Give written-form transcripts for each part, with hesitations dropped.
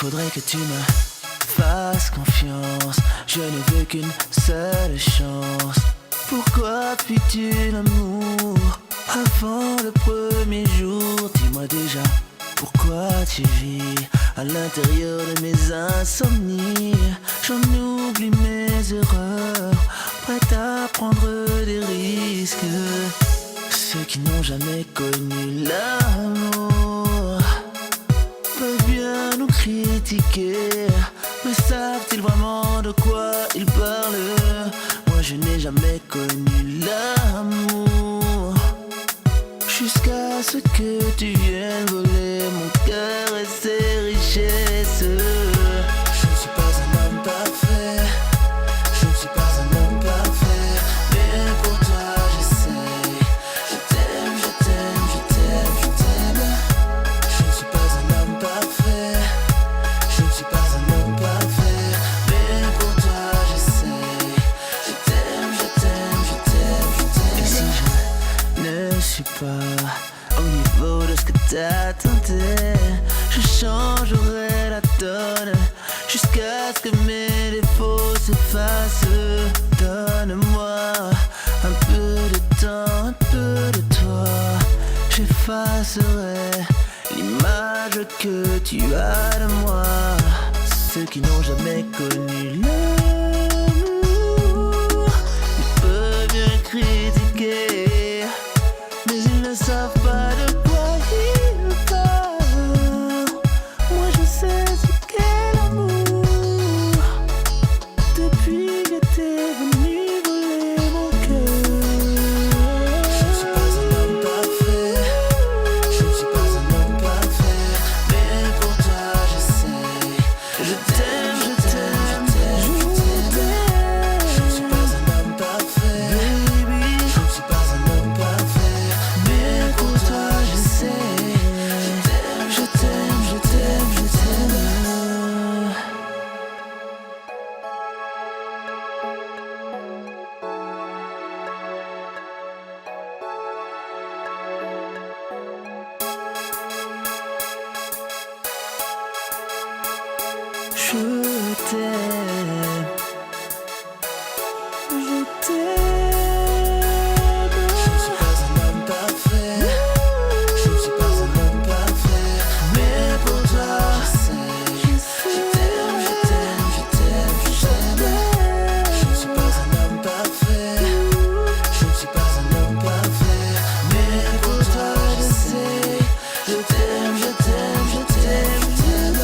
faudrait que tu me fasses confiance. Je ne veux qu'une seule chance. Pourquoi fuis-tu l'amour avant le premier jour? Dis-moi déjà pourquoi tu vis à l'intérieur de mes insomnies. J'en oublie mes erreurs, prête à prendre des risques. Ceux qui n'ont jamais connu l'amour peuvent bien nous critiquer, mais savent-ils vraiment de quoi ils parlent? Moi je n'ai jamais connu l'amour, jusqu'à ce que tu viennes voler mon cœur et ses richesses. Je ne suis pas un homme parfait, je ne suis pas un homme parfait, mais pour toi j'essaye. Je t'aime, je t'aime, je t'aime, je t'aime. Je ne suis pas un homme parfait, je ne suis pas un homme parfait, mais pour toi j'essaye. Je t'aime, je t'aime, je t'aime, je t'aime. Et si je ne suis pas au niveau de ce que t'attendais, je changerai la donne jusqu'à ce que mes défauts s'effacent. Donne-moi un peu de temps, un peu de toi. J'effacerai l'image que tu as de moi. Ceux qui n'ont jamais connu l'amour, ils peuvent bien critiquer, mais ils ne savent pas de quoi ils parlent. Moi je sais ce qu'est l'amour, depuis que t'es venu voler mon cœur. Je ne suis pas un homme parfait, je ne suis pas un homme parfait, mais pour toi j'essaye. Je t'aime, je t'aime, je t'aime. Je ne suis pas un homme parfait, baby. Je ne suis pas un homme parfait, mais pour toi j'essaye. Je t'aime, je t'aime, je t'aime. Je t'aime, je t'aime. Je ne suis pas un homme parfait, je ne suis pas un homme parfait, mais pour toi j'essaye. Je t'aime, je t'aime, je t'aime, je t'aime. Je ne suis pas un homme parfait, je ne suis pas un homme parfait, mais pour toi j'essaye. Je t'aime, je t'aime, je t'aime, je t'aime.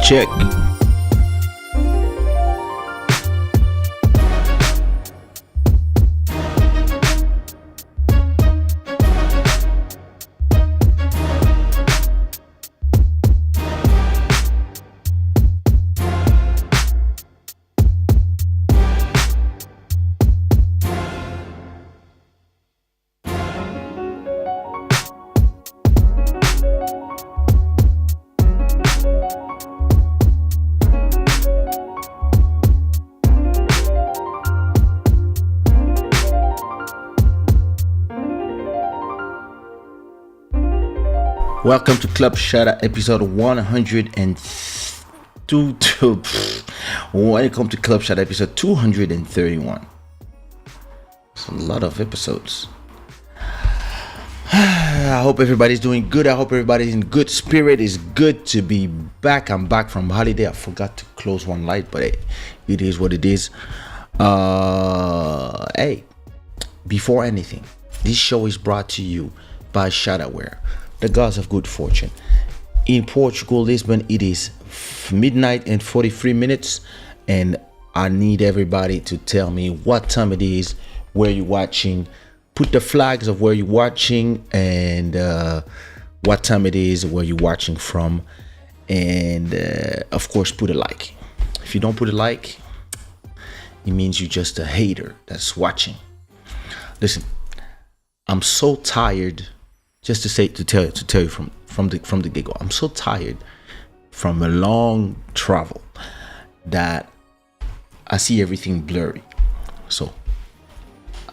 Check. Welcome to Club Shada episode 102. Welcome to Club Shada episode 231. It's a lot of episodes. I hope everybody's doing good. I hope everybody's in good spirit. It's good to be back. I'm back from holiday. I forgot to close one light, but hey, it is what it is. Hey, before anything, this show is brought to you by Shada, the gods of good fortune. In Portugal, Lisbon, it is midnight and 43 minutes, and I need everybody to tell me what time it is, where you're watching. Put the flags of where you're watching and what time it is, where you're watching from, and of course put a like. If you don't put a like, it means you're just a hater that's watching. Listen, I'm so tired. Just to tell you from the get-go, I'm so tired from a long travel that I see everything blurry. So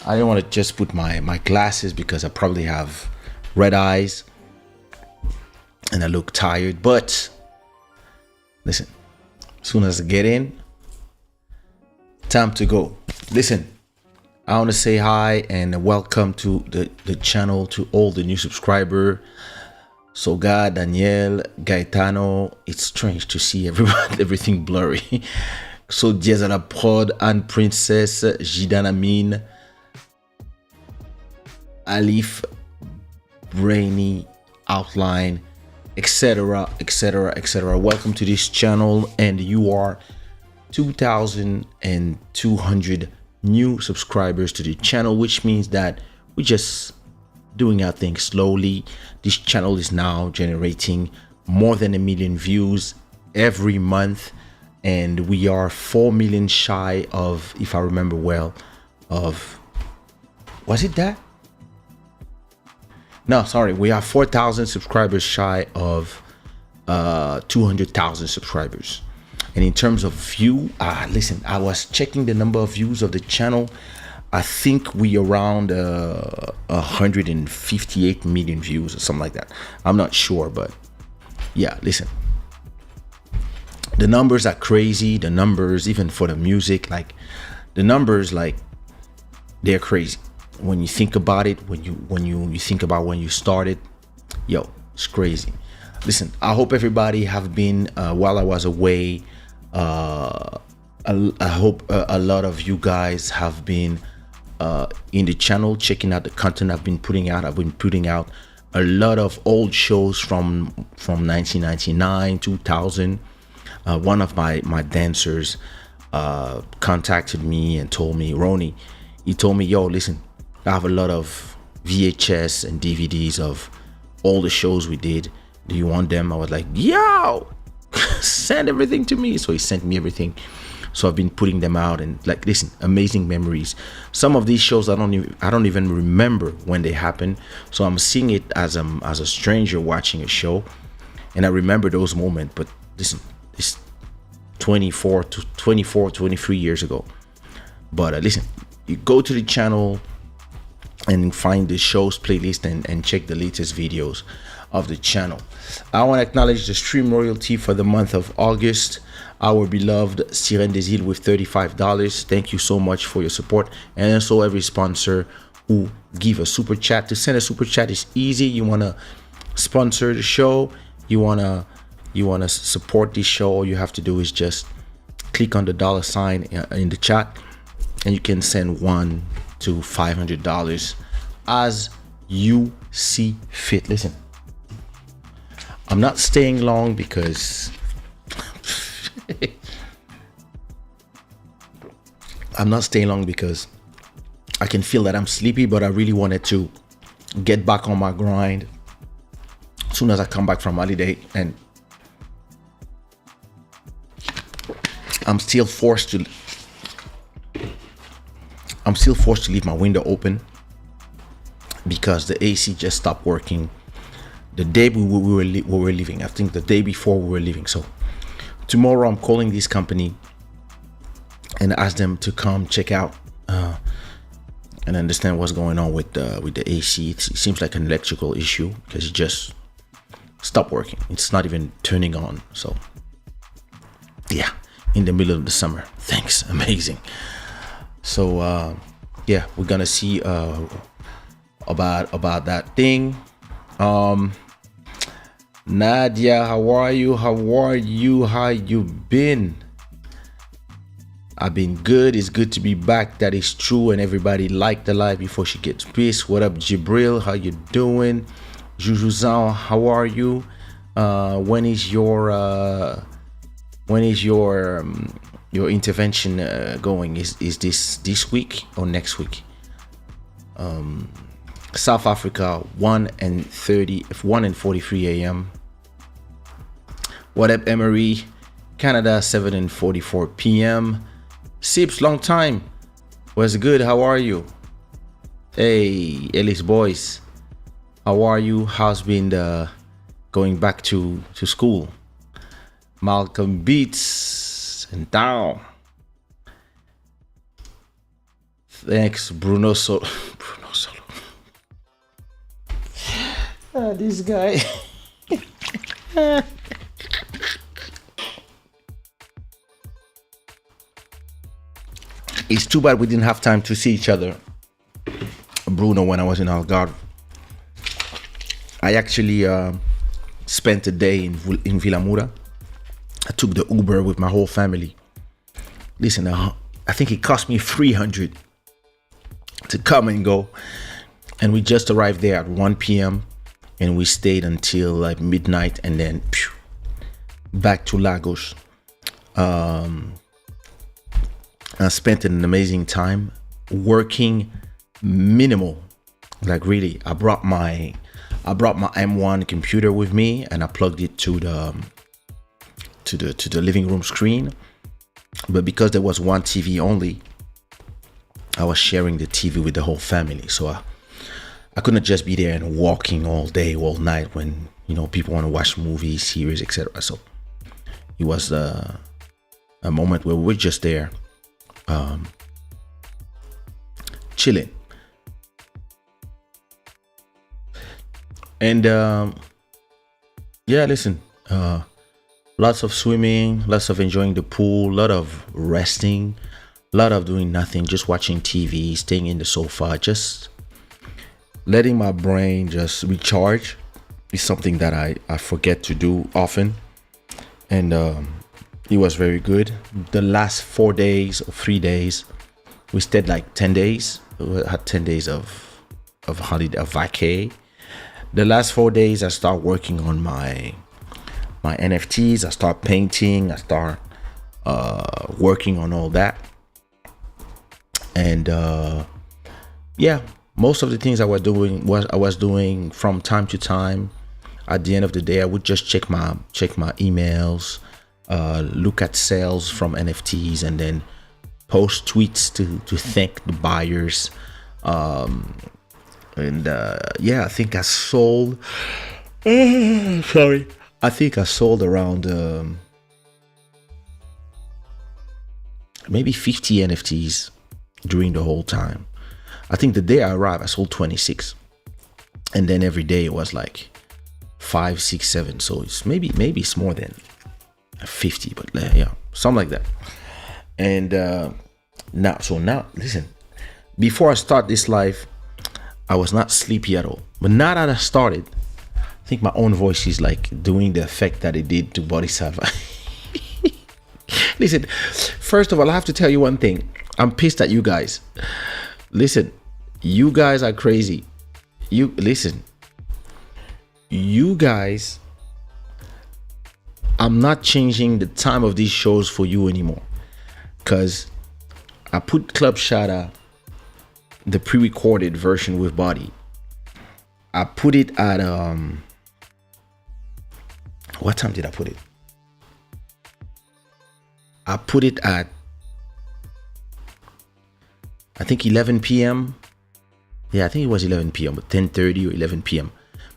I don't want to just put my glasses because I probably have red eyes and I look tired. But listen, as soon as I get in, time to go. Listen, I want to say hi and welcome to the channel, to all the new subscriber. Soga, Daniel, Gaetano. It's strange to see everything blurry. So Diaz à la prod, Anne Princess, Jidan Amin, Alif, Brainy, Outline, etc. Welcome to this channel, and you are 2,200 new subscribers to the channel, which means that we're just doing our thing slowly. This channel is now generating more than 1 million views every month, and we are 4 million shy of, if I remember well, of, was it that? No, sorry, we are 4,000 subscribers shy of 200,000 subscribers. And in terms of view, listen, I was checking the number of views of the channel. I think we around 158 million views or something like that. I'm not sure, but yeah, listen. The numbers are crazy. The numbers, even for the music, like the numbers, like they're crazy. When you think about it, when you think about when you started, yo, it's crazy. Listen, I hope everybody have been while I was away. I hope a lot of you guys have been in the channel checking out the content I've been putting out. I've been putting out a lot of old shows from 1999, 2000. One of my dancers contacted me and told me, Ronnie, he told me, yo, listen, I have a lot of VHS and DVDs of all the shows we did. Do you want them? I was like, yo, send everything to me. So he sent me everything. So I've been putting them out, and like, listen, amazing memories. Some of these shows I don't even remember when they happened. So I'm seeing it as a stranger watching a show, and I remember those moments. But listen, it's 23 years ago. But listen, you go to the channel and find the show's playlist and check the latest videos of the channel. I want to acknowledge the stream royalty for the month of August. Our beloved Sirène des Îles with $35. Thank you so much for your support. And also every sponsor who give a super chat. To send a super chat is easy. You want to sponsor the show, you want to support this show, all you have to do is just click on the $sign in the chat, and you can send $1 to $500 as you see fit. Listen, I'm not staying long because I'm not staying long because I can feel that I'm sleepy, but I really wanted to get back on my grind as soon as I come back from holiday. And I'm still forced to leave my window open because the AC just stopped working the day we were leaving. I think the day before we were leaving. So tomorrow I'm calling this company and ask them to come check out and understand what's going on with the AC. It seems like an electrical issue because it just stopped working. It's not even turning on. So yeah, in the middle of the summer. Thanks, amazing. So yeah, we're gonna see about that thing. Nadia, how are you? How you been? I've been good. It's good to be back. That is true. And everybody liked the live before she gets pissed. What up, Jibril? How you doing? Jujuzao, how are you? When is your intervention going? Is this week or next week? South Africa 1:43 a.m. What up, Emery? Canada 7:44 p.m. Sips, long time. What's good? How are you? Hey, Ellis boys. How are you? How's been going back to school? Malcolm Beats and down. Thanks, Bruno Solo. This guy. It's too bad we didn't have time to see each other, Bruno, when I was in Algarve. I actually spent a day in Vilamura. I took the Uber with my whole family. Listen, I think it cost me 300 to come and go. And we just arrived there at 1 p.m. and we stayed until like midnight and then back to Lagos. I spent an amazing time working minimal. Like really, I brought my M1 computer with me and I plugged it to the living room screen. But because there was one TV only, I was sharing the TV with the whole family. So I couldn't just be there and walking all day, all night when, people want to watch movies, series, etc. So it was a moment where we were just there, chilling. And yeah, listen, lots of swimming, lots of enjoying the pool, a lot of resting, a lot of doing nothing, just watching TV, staying in the sofa, just letting my brain just recharge is something that I forget to do often. And it was very good. The last 4 days or 3 days, we stayed like 10 days. We had 10 days of holiday, of vacay. The last 4 days, I start working on my NFTs. I start painting. I start working on all that. And yeah, most of the things I was doing from time to time. At the end of the day, I would just check my emails, look at sales from NFTs, and then post tweets to thank the buyers. And yeah, I think I sold. Sorry. I think I sold around maybe 50 NFTs during the whole time. I think the day I arrived, I sold 26, and then every day it was like 5, 6, 7. So it's maybe it's more than 50, but yeah, something like that. And now listen. Before I start this live, I was not sleepy at all. But now that I started, I think my own voice is like doing the effect that it did to Bodhisattva. Listen, first of all, I have to tell you one thing. I'm pissed at you guys. Listen, you guys are crazy. You guys, I'm not changing the time of these shows for you anymore, because I put Club Shada, the pre-recorded version with body. I put it at what time did I put it? I put it at, I think 11 p.m. Yeah, I think it was 11 p.m. but 10:30 or 11 p.m.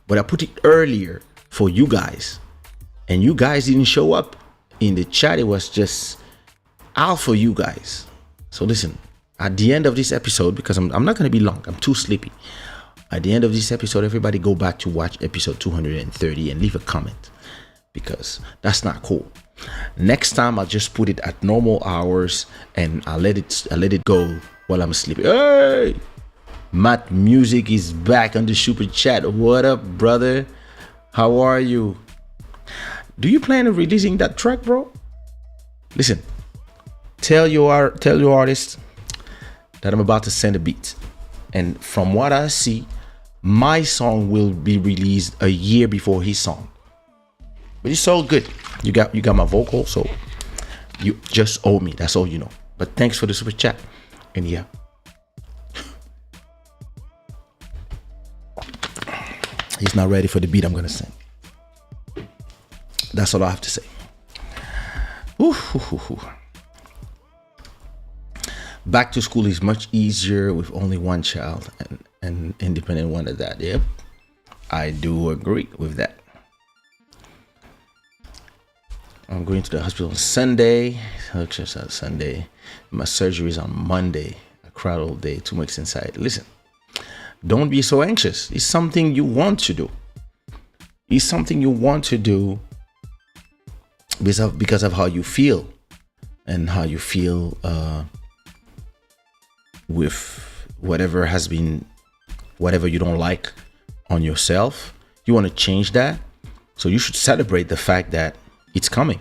But I put it earlier for you guys, and you guys didn't show up in the chat. It was just out for you guys. So listen, at the end of this episode, because I'm not going to be long, I'm too sleepy. At the end of this episode, everybody go back to watch episode 230 and leave a comment, because that's not cool. Next time I'll just put it at normal hours and I'll let it go while I'm sleeping. Hey, Matt Music is back on the super chat. What up, brother? How are you? Do you plan on releasing that track, bro? Listen, tell your artist that I'm about to send a beat, and from what I see, my song will be released a year before his song. But it's all good. You got my vocal, so you just owe me. That's all you know. But thanks for the super chat. And yeah, he's not ready for the beat I'm gonna sing. That's all I have to say. Back to school is much easier with only one child and independent one at that. Yep, I do agree with that. I'm going to the hospital on Sunday. Just on Sunday. My surgery is on Monday. I cried all day. Too much anxiety. Listen, don't be so anxious. It's something you want to do. It's something you want to do because of how you feel, and how you feel with whatever you don't like on yourself. You want to change that. So you should celebrate the fact that it's coming,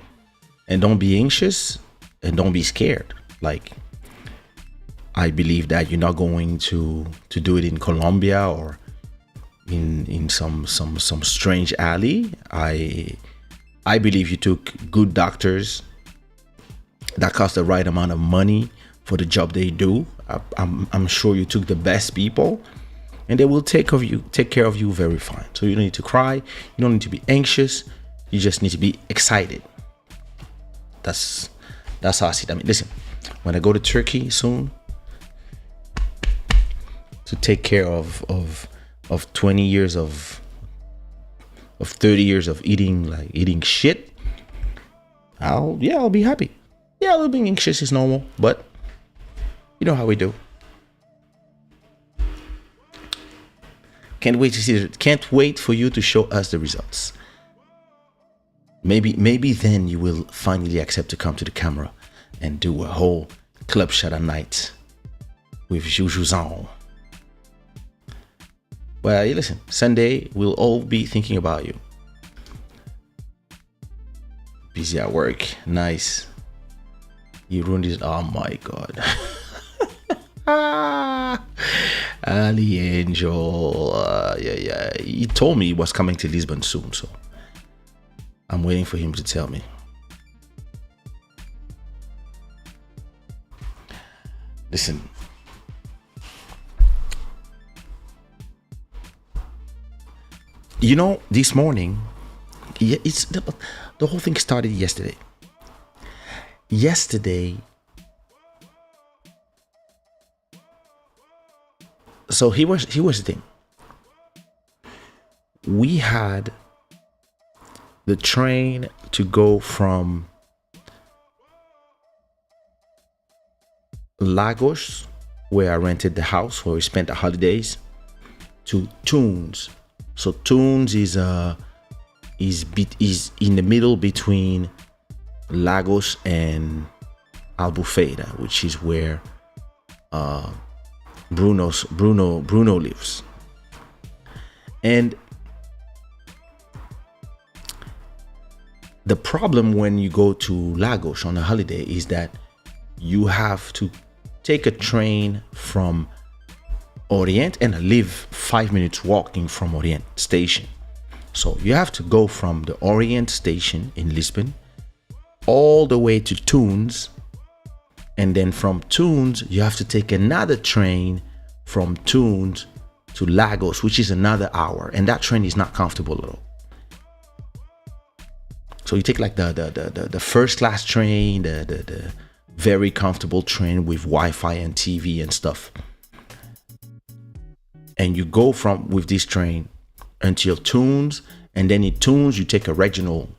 and don't be anxious and don't be scared. Like, I believe that you're not going to do it in Colombia or in some strange alley. I believe you took good doctors that cost the right amount of money for the job they do. I'm sure you took the best people, and they will take care of you very fine. So you don't need to cry. You don't need to be anxious. You just need to be excited. That's how I see it. I mean, listen, when I go to Turkey soon to take care of 20 years of 30 years of eating shit, I'll be happy. Yeah, a little bit anxious is normal, but you know how we do. Can't wait for you to show us the results. Maybe then you will finally accept to come to the camera and do a whole Club Shada night with Juju. Well, listen, Sunday we'll all be thinking about you. Busy at work, nice. You ruined it. Oh my god. Ali Angel, yeah. He told me he was coming to Lisbon soon, so I'm waiting for him to tell me. Listen, you know, this morning, it's the whole thing started yesterday. So here was the thing. We had the train to go from Lagos, where I rented the house, where we spent the holidays, to Tunes. So Tunes is in the middle between Lagos and Albufeira, which is where Bruno lives. And the problem when you go to Lagos on a holiday is that you have to take a train from Orient, and I live 5 minutes walking from Orient station. So you have to go from the Orient station in Lisbon all the way to Tunes, and then from Tunes you have to take another train from Tunes to Lagos, which is another hour, and that train is not comfortable at all. So you take like the first class train, the very comfortable train with Wi-Fi and TV and stuff, and you go from with this train until Tunes, and then in Tunes you take a regional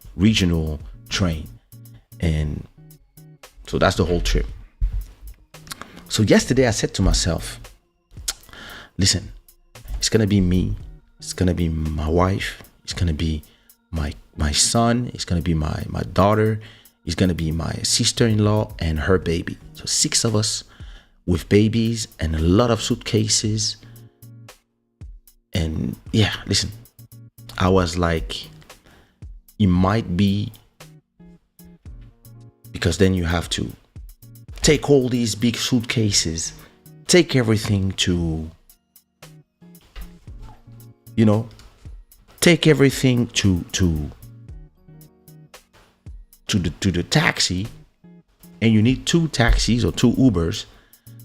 train, and so that's the whole trip. So yesterday I said to myself, listen, it's gonna be me, it's gonna be my wife, it's gonna be my son, it's gonna be my daughter, it's gonna be my sister-in-law and her baby. So 6 of us with babies and a lot of suitcases. And yeah, listen, I was like, it might be, because then you have to take all these big suitcases, take everything to, take everything to the taxi, and you need 2 taxis or 2 Ubers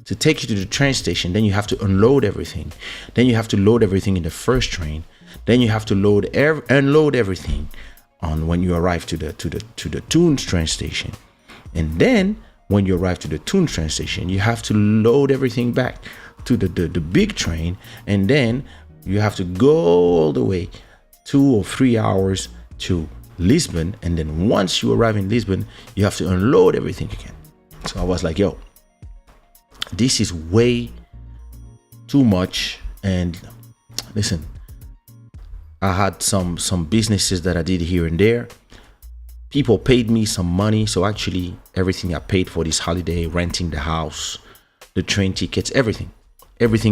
to take you to the train station. Then you have to unload everything. Then you have to load everything in the first train. Then you have to unload everything on when you arrive to the Tunes train station. And then when you arrive to the Tunes train station, you have to load everything back to the big train, and then you have to go all the way 2 or 3 hours to Lisbon, and then once you arrive in Lisbon, you have to unload everything again. So I was like, yo, this is way too much. And listen, I had some businesses that I did here and there. People paid me some money, so actually everything I paid for this holiday, renting the house, the train tickets, everything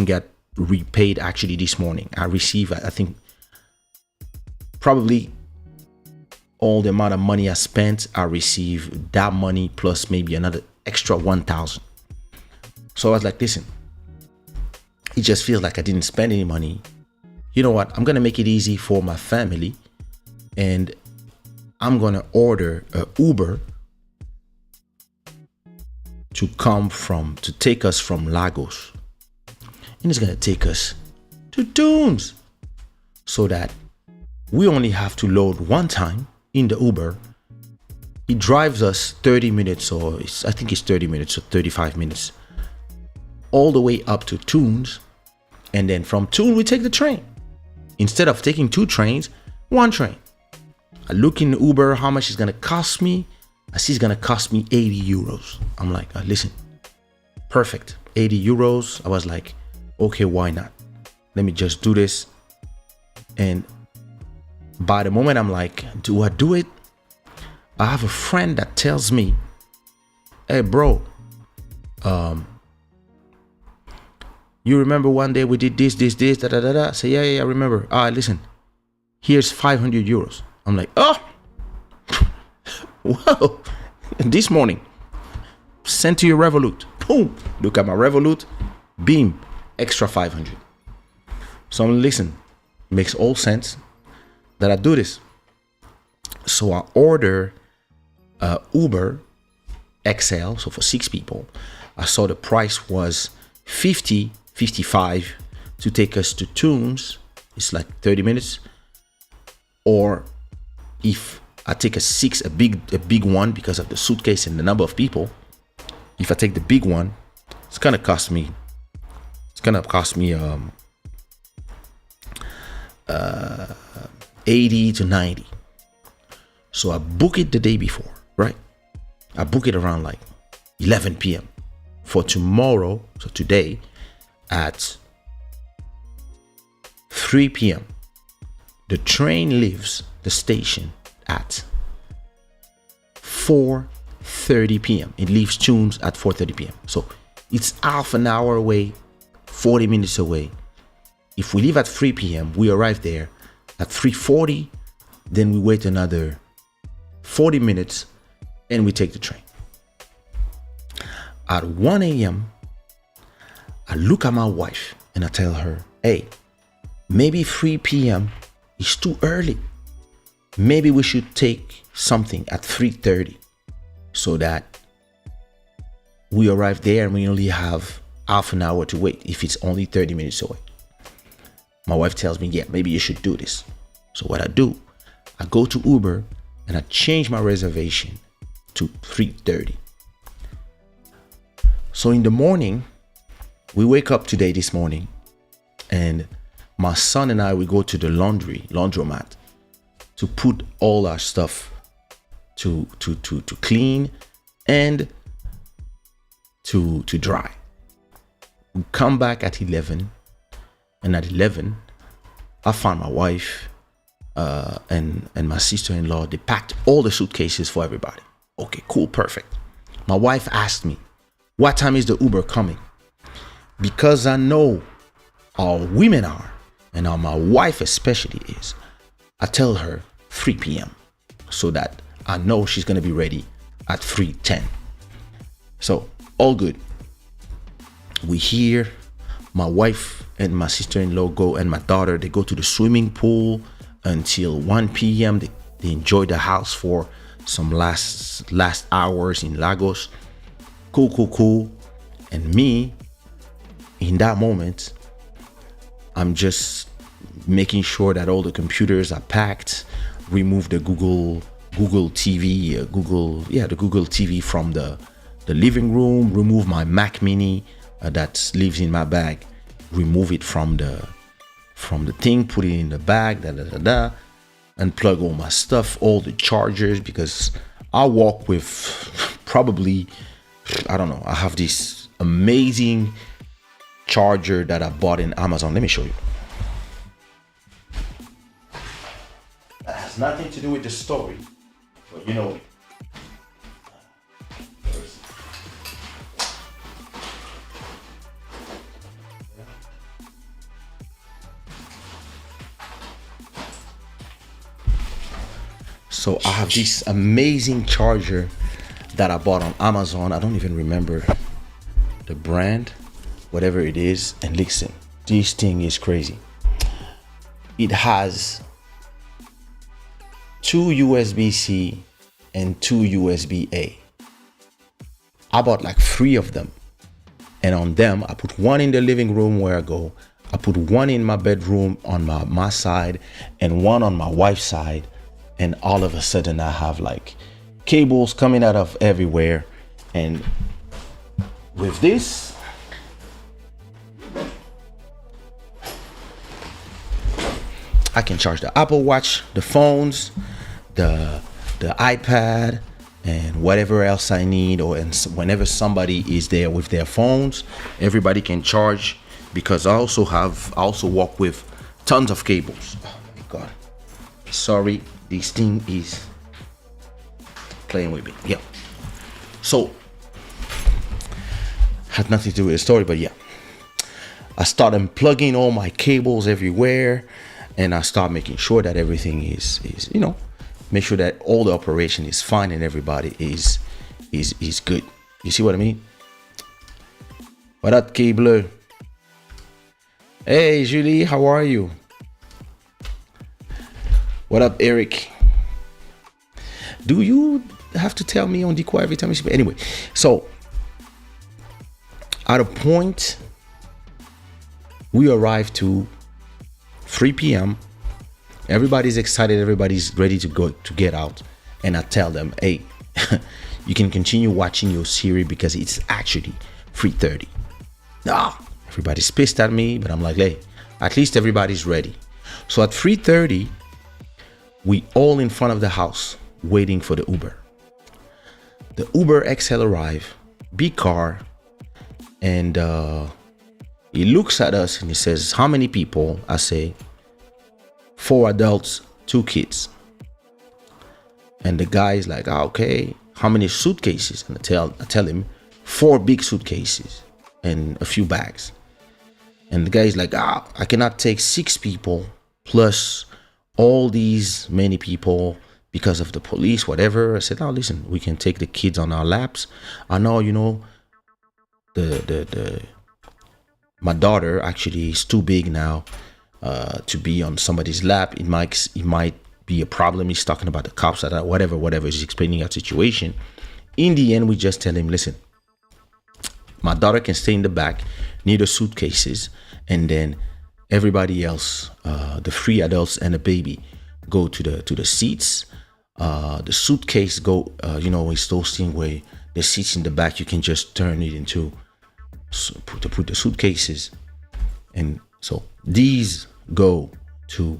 got repaid actually this morning. I received, I think, probably all the amount of money I spent, I received that money plus maybe another extra 1,000. So I was like, listen, it just feels like I didn't spend any money. You know what? I'm going to make it easy for my family, and I'm going to order an Uber to take us from Lagos. And it's going to take us to Tunes, so that we only have to load one time in the Uber. It drives us 30 minutes, or I think it's 30 minutes or 35 minutes, all the way up to Tunes. And then from Tunes, we take the train. Instead of taking 2 trains, 1 train. I look in the Uber, how much it's going to cost me. I see it's going to cost me 80 euros. I'm like, listen, perfect. 80 euros. I was like, okay, why not? Let me just do this. And by the moment I'm like, do I do it? I have a friend that tells me, hey bro, you remember one day we did this, da da da da? I say, yeah, I remember. Listen, here's 500 euros. I'm like, oh, whoa. This morning, sent to your Revolut. Boom, look at my Revolut, beam, extra 500. So listen, makes all sense that I do this. So I order Uber XL, so for 6 people. I saw the price was 55 to take us to Tunes. It's like 30 minutes. Or if I take a big one, because of the suitcase and the number of people, if I take the big one, it's gonna cost me 80 to 90. So I book it the day before, right? I book it around like 11 p.m. for tomorrow, so today, at 3 p.m. The train leaves the station at 4:30 p.m. It leaves Tunes at 4:30 p.m. So it's half an hour away, 40 minutes away. If we leave at 3 p.m., we arrive there at 3:40, then we wait another 40 minutes and we take the train. At 1 a.m., I look at my wife and I tell her, hey, maybe 3 p.m. It's too early. Maybe we should take something at 3:30 so that we arrive there and we only have half an hour to wait if it's only 30 minutes away. My wife tells me, yeah, maybe you should do this. So what I do, I go to Uber and I change my reservation to 3:30. So in the morning, we wake up this morning, and my son and I, we go to the laundromat to put all our stuff to clean and to dry. We come back at 11, and at 11, I found my wife and my sister-in-law. They packed all the suitcases for everybody. Okay, cool, perfect. My wife asked me, what time is the Uber coming? Because I know how women are, and how my wife especially is, I tell her 3 p.m. so that I know she's going to be ready at 3:10. So, all good. We hear my wife and my sister-in-law go, and my daughter, they go to the swimming pool until 1 p.m. They enjoy the house for some last hours in Lagos. Cool. And me, in that moment, I'm just making sure that all the computers are packed, remove the Google TV, the Google TV from the living room, remove my Mac Mini that lives in my bag, remove it from the thing, put it in the bag, and plug all my stuff, all the chargers, because I walk with probably, I don't know, I have this amazing charger that I bought in Amazon. Let me show you. That has nothing to do with the story, but you know. So I have this amazing charger that I bought on Amazon. I don't even remember the brand, whatever it is. And listen, this thing is crazy. It has 2 USB-C and 2 USB-A. I bought like 3 of them. And on them, I put one in the living room where I go. I put one in my bedroom on my side and one on my wife's side. And all of a sudden I have like cables coming out of everywhere. And with this, I can charge the Apple Watch, the phones, the iPad, and whatever else I need. Whenever somebody is there with their phones, everybody can charge, because I also walk with tons of cables. Oh my God. Sorry, this thing is playing with me. Yeah. So, had nothing to do with the story, but yeah. I start unplugging all my cables everywhere, and I start making sure that everything is make sure that all the operation is fine and everybody is good. You see what I mean? What up, Cable? Hey, Julie, how are you? What up, Eric? Do you have to tell me on Decoy every time you speak? Anyway, so at a point, we arrive to 3 p.m. Everybody's excited. Everybody's ready to get out. And I tell them, hey, you can continue watching your series because it's actually 3:30. Everybody's pissed at me, but I'm like, hey, at least everybody's ready. So at 3:30, we all in front of the house waiting for the Uber. The Uber XL arrive, big car, and he looks at us and he says, how many people? I say, 4 adults, 2 kids. And the guy is like, okay, how many suitcases? And I tell him 4 big suitcases and a few bags. And the guy is like, I cannot take 6 people plus all these many people because of the police, whatever. I said, listen, we can take the kids on our laps. I know, my daughter actually is too big now to be on somebody's lap. It might be a problem. He's talking about the cops, or whatever. He's explaining our situation. In the end, we just tell him, listen, my daughter can stay in the back near the suitcases, and then everybody else, the 3 adults and the baby, go to the seats. The suitcase go, it's those things where the seats in the back, you can just turn it into to put the suitcases. And so these go to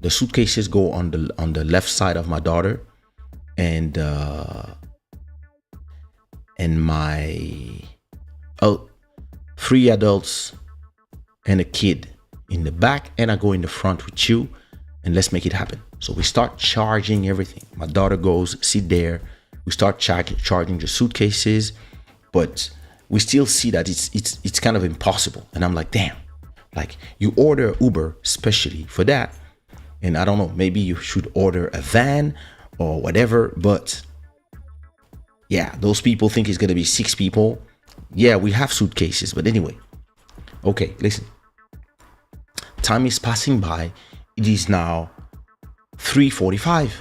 the suitcases go on the left side of my daughter, and my 3 adults and a kid in the back, and I go in the front with you, and let's make it happen. So we start charging everything. My daughter goes sit there. We start charging the suitcases, but we still see that it's kind of impossible. And I'm like, damn, like you order Uber specially for that, and I don't know, maybe you should order a van or whatever. But yeah, those people think it's gonna be 6 people. Yeah, we have suitcases, but anyway. Okay, listen. Time is passing by. It is now 3:45.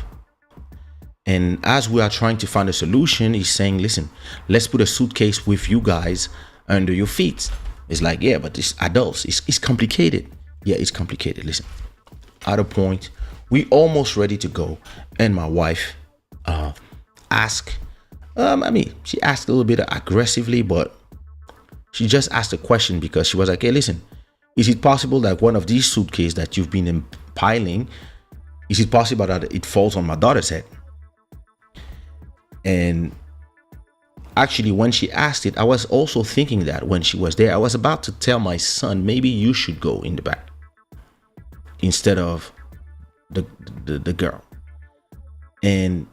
And as we are trying to find a solution, he's saying, listen, let's put a suitcase with you guys under your feet. It's like, yeah, but it's adults. It's complicated. Yeah, it's complicated. Listen, at a point, we almost ready to go. And my wife asked, she asked a little bit aggressively, but she just asked a question because she was like, hey, listen, is it possible that one of these suitcases that you've been empiling, is it possible that it falls on my daughter's head? And actually, when she asked it, I was also thinking that when she was there, I was about to tell my son, maybe you should go in the back instead of the girl. And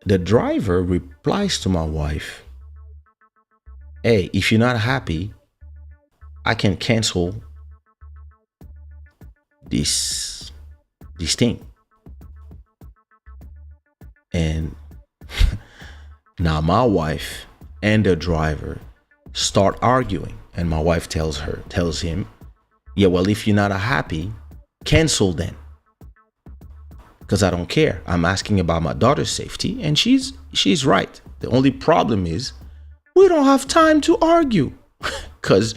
the driver replies to my wife, hey, if you're not happy, I can cancel this thing. And now my wife and the driver start arguing, and my wife tells him, yeah, well, if you're not happy, cancel then, because I don't care. I'm asking about my daughter's safety, and she's right. The only problem is we don't have time to argue, because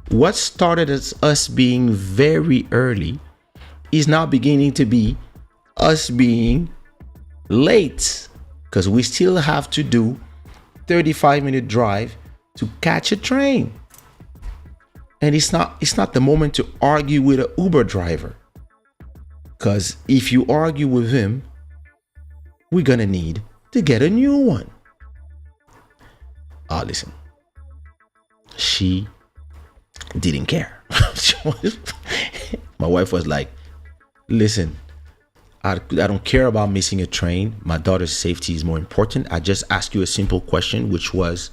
what started as us being very early is now beginning to be us being late, because we still have to do 35-minute drive to catch a train. And it's not the moment to argue with an Uber driver, because if you argue with him, we're gonna need to get a new one. Listen, she didn't care. My wife was like, listen, I don't care about missing a train. My daughter's safety is more important. I just asked you a simple question, which was,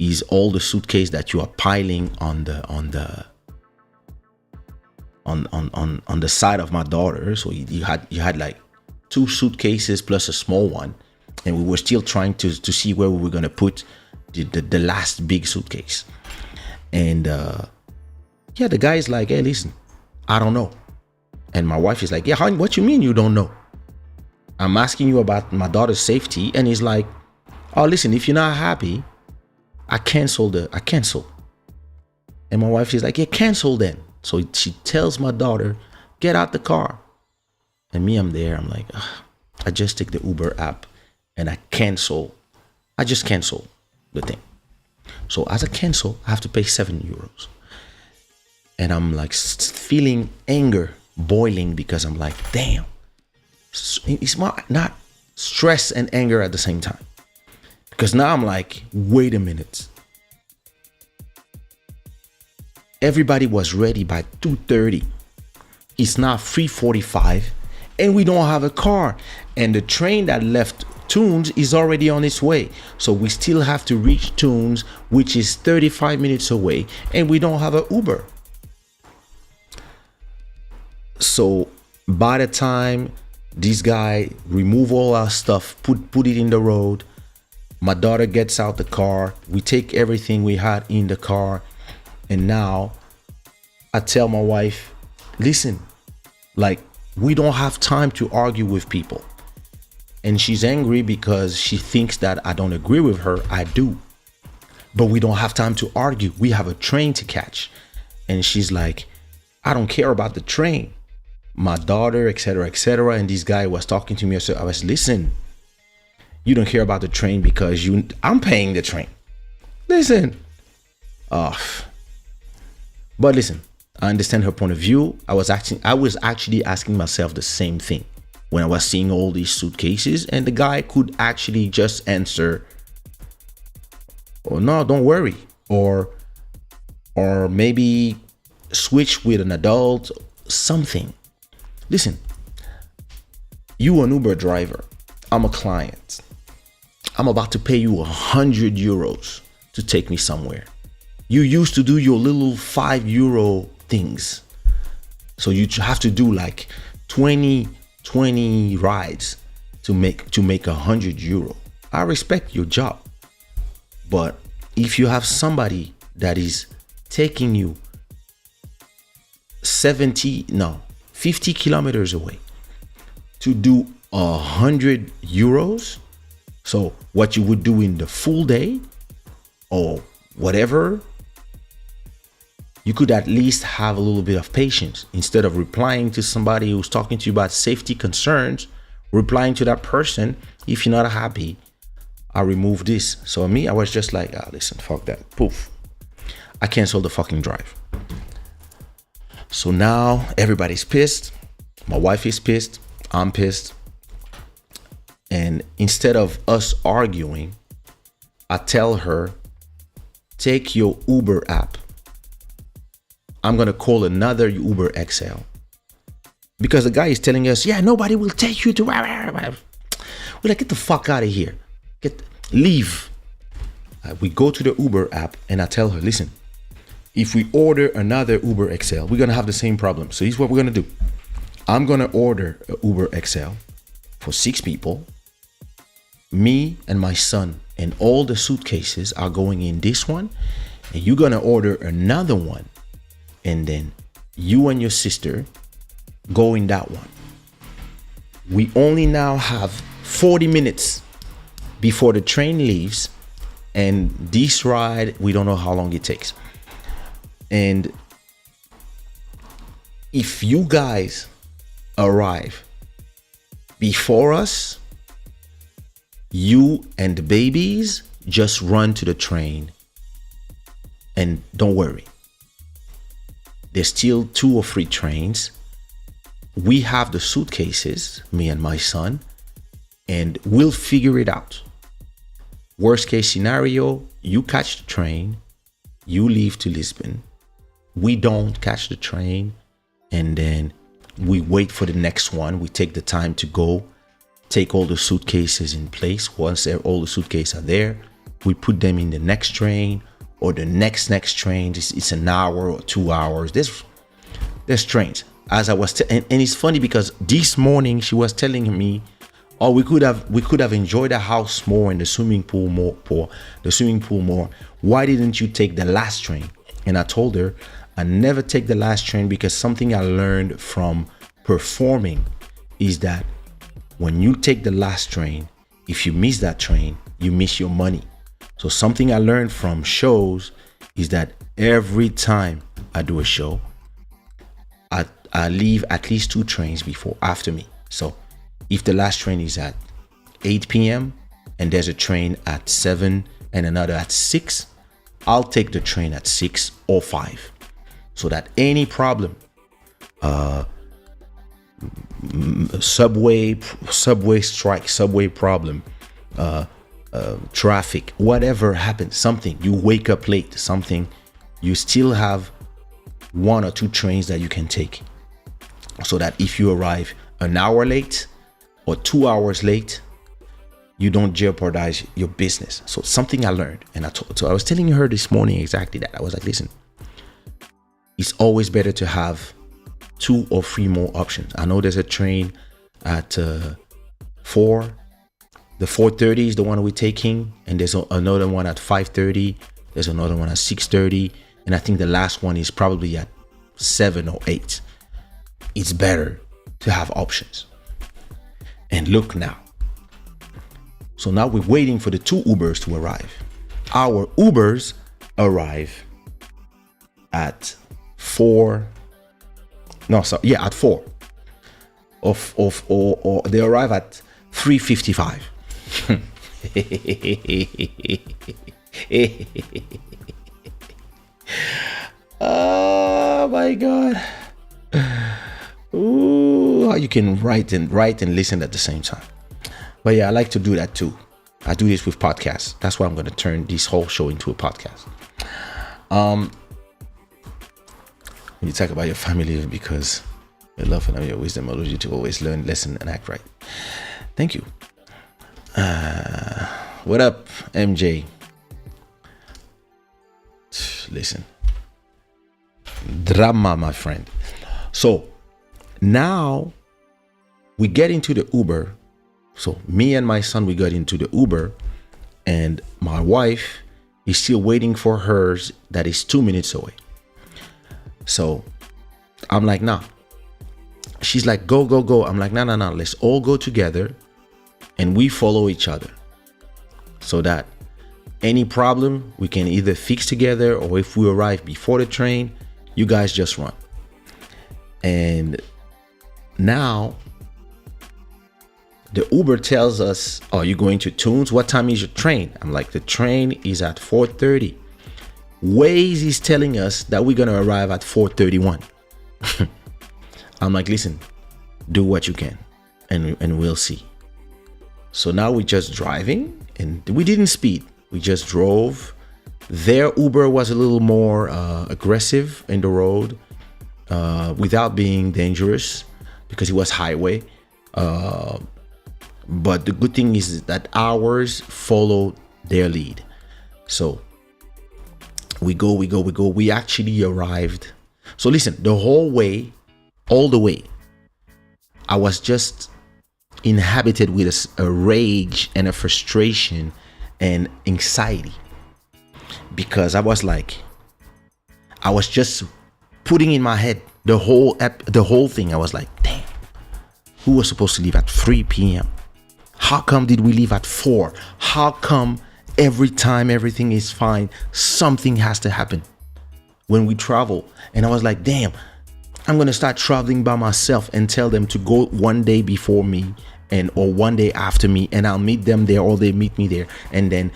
is all the suitcase that you are piling on the side of my daughter? So you had like 2 suitcases plus a small one, and we were still trying to see where we were gonna put the last big suitcase. And the guy is like, hey, listen, I don't know. And my wife is like, yeah, honey, what you mean you don't know? I'm asking you about my daughter's safety. And he's like, oh, listen, if you're not happy, I cancel. And my wife is like, yeah, cancel then. So she tells my daughter, get out the car. And me, I'm there. I'm like, I just take the Uber app and I just cancel the thing. So as a cancel, I have to pay 7 euros. And I'm like feeling anger boiling, because I'm like, damn, it's not stress and anger at the same time. Because now I'm like, wait a minute. Everybody was ready by 2:30. It's now 3:45 and we don't have a car. And the train that left Tunes is already on its way. So we still have to reach Tunes, which is 35 minutes away, and we don't have an Uber. So by the time this guy remove all our stuff, put it in the road, my daughter gets out the car, we take everything we had in the car, And now I tell my wife, listen, like, we don't have time to argue with people. And she's angry because she thinks that I don't agree with her. I do. But we don't have time to argue. We have a train to catch. And she's like, I don't care about the train. My daughter, etc., etc. And this guy was talking to me. So I was, listen, you don't care about the train because I'm paying the train. Listen. But listen, I understand her point of view. I was actually asking myself the same thing when I was seeing all these suitcases, and the guy could actually just answer, "Oh no, don't worry," or maybe switch with an adult, something. Listen, you an Uber driver. I'm a client. I'm about to pay you 100 euros to take me somewhere. You used to do your little 5 euro things. So you have to do like 20 rides to make 100 euro. I respect your job. But if you have somebody that is taking you 50 kilometers away to do 100 euros, so what you would do in the full day or whatever, you could at least have a little bit of patience. Instead of replying to somebody who's talking to you about safety concerns, replying to that person, if you're not happy, I remove this. So me, I was just like, listen, fuck that. Poof. I canceled the fucking drive. So now everybody's pissed. My wife is pissed. I'm pissed. And instead of us arguing, I tell her, take your Uber app. I'm going to call another Uber XL. Because the guy is telling us, yeah, nobody will take you to... We're like, get the fuck out of here. Leave. We go to the Uber app and I tell her, listen, if we order another Uber XL, we're going to have the same problem. So here's what we're going to do. I'm going to order an Uber XL for 6 people. Me and my son and all the suitcases are going in this one. And you're going to order another one. And then you and your sister go in that one. We only now have 40 minutes before the train leaves. And this ride, we don't know how long it takes. And if you guys arrive before us, you and the babies just run to the train and don't worry. There's still 2 or 3 trains. We have the suitcases, me and my son, and we'll figure it out. Worst case scenario, you catch the train, you leave to Lisbon. We don't catch the train, and then we wait for the next one. We take the time to go, take all the suitcases in place. Once all the suitcases are there, we put them in the next train or the next train. It's an hour or 2 hours. There's trains. As I was, and it's funny because this morning she was telling me, oh, we could have enjoyed the house more and the swimming pool more. Why didn't you take the last train? And I told her I never take the last train because something I learned from performing is that when you take the last train, if you miss that train, you miss your money. So something I learned from shows is that every time I do a show, I leave at least 2 trains after me. So if the last train is at 8 p.m. and there's a train at 7 and another at 6, I'll take the train at 6 or 5 so that any problem, subway strike, subway problem, traffic, whatever happens, something, you wake up late, something, you still have 1 or 2 trains that you can take so that if you arrive an hour late or 2 hours late, you don't jeopardize your business. So something I learned, and I was telling her this morning exactly that. I was like, listen, it's always better to have 2 or 3 more options. I know there's a train at 4. The 4:30 is the one we're taking, and there's another one at 5:30. There's another one at 6:30. and I think the last one is probably at 7 or 8. It's better to have options. And look now. So now we're waiting for the 2 Ubers to arrive. Our Ubers arrive at 4. No, sorry, yeah, at 4. Or they arrive at 3:55. Oh my God. Ooh, how you can write and listen at the same time. But yeah, I like to do that too. I do this with podcasts. That's why I'm going to turn this whole show into a podcast. When you talk about your family, because your love and your wisdom allows you to always learn, listen, and act right. Thank you. What up, MJ? Listen. Drama, my friend. So now we get into the Uber. So me and my son, we got into the Uber, and my wife is still waiting for hers that is 2 minutes away. So I'm like, nah. She's like, go, go, go. I'm like, no. Let's all go together and we follow each other, so that any problem we can either fix together, or if we arrive before the train, you guys just run. And now the Uber tells us, oh, you're going to Tunes? What time is your train? I'm like, the train is at 4:30. Waze is telling us that we're going to arrive at 4:31. I'm like, listen, do what you can and we'll see. So now we're just driving, and we didn't speed. We just drove. Their Uber was a little more aggressive in the road without being dangerous, because it was highway. But the good thing is that ours followed their lead. So we go. We actually arrived. So listen, all the way, I was just inhabited with a rage and a frustration and anxiety, because I was just putting in my head the whole thing. I was like, damn, who was supposed to leave at 3 p.m.? How come did we leave at 4? How come every time everything is fine, something has to happen when we travel? And I was like, damn, I'm going to start traveling by myself and tell them to go one day before me or one day after me, and I'll meet them there, or they meet me there, and then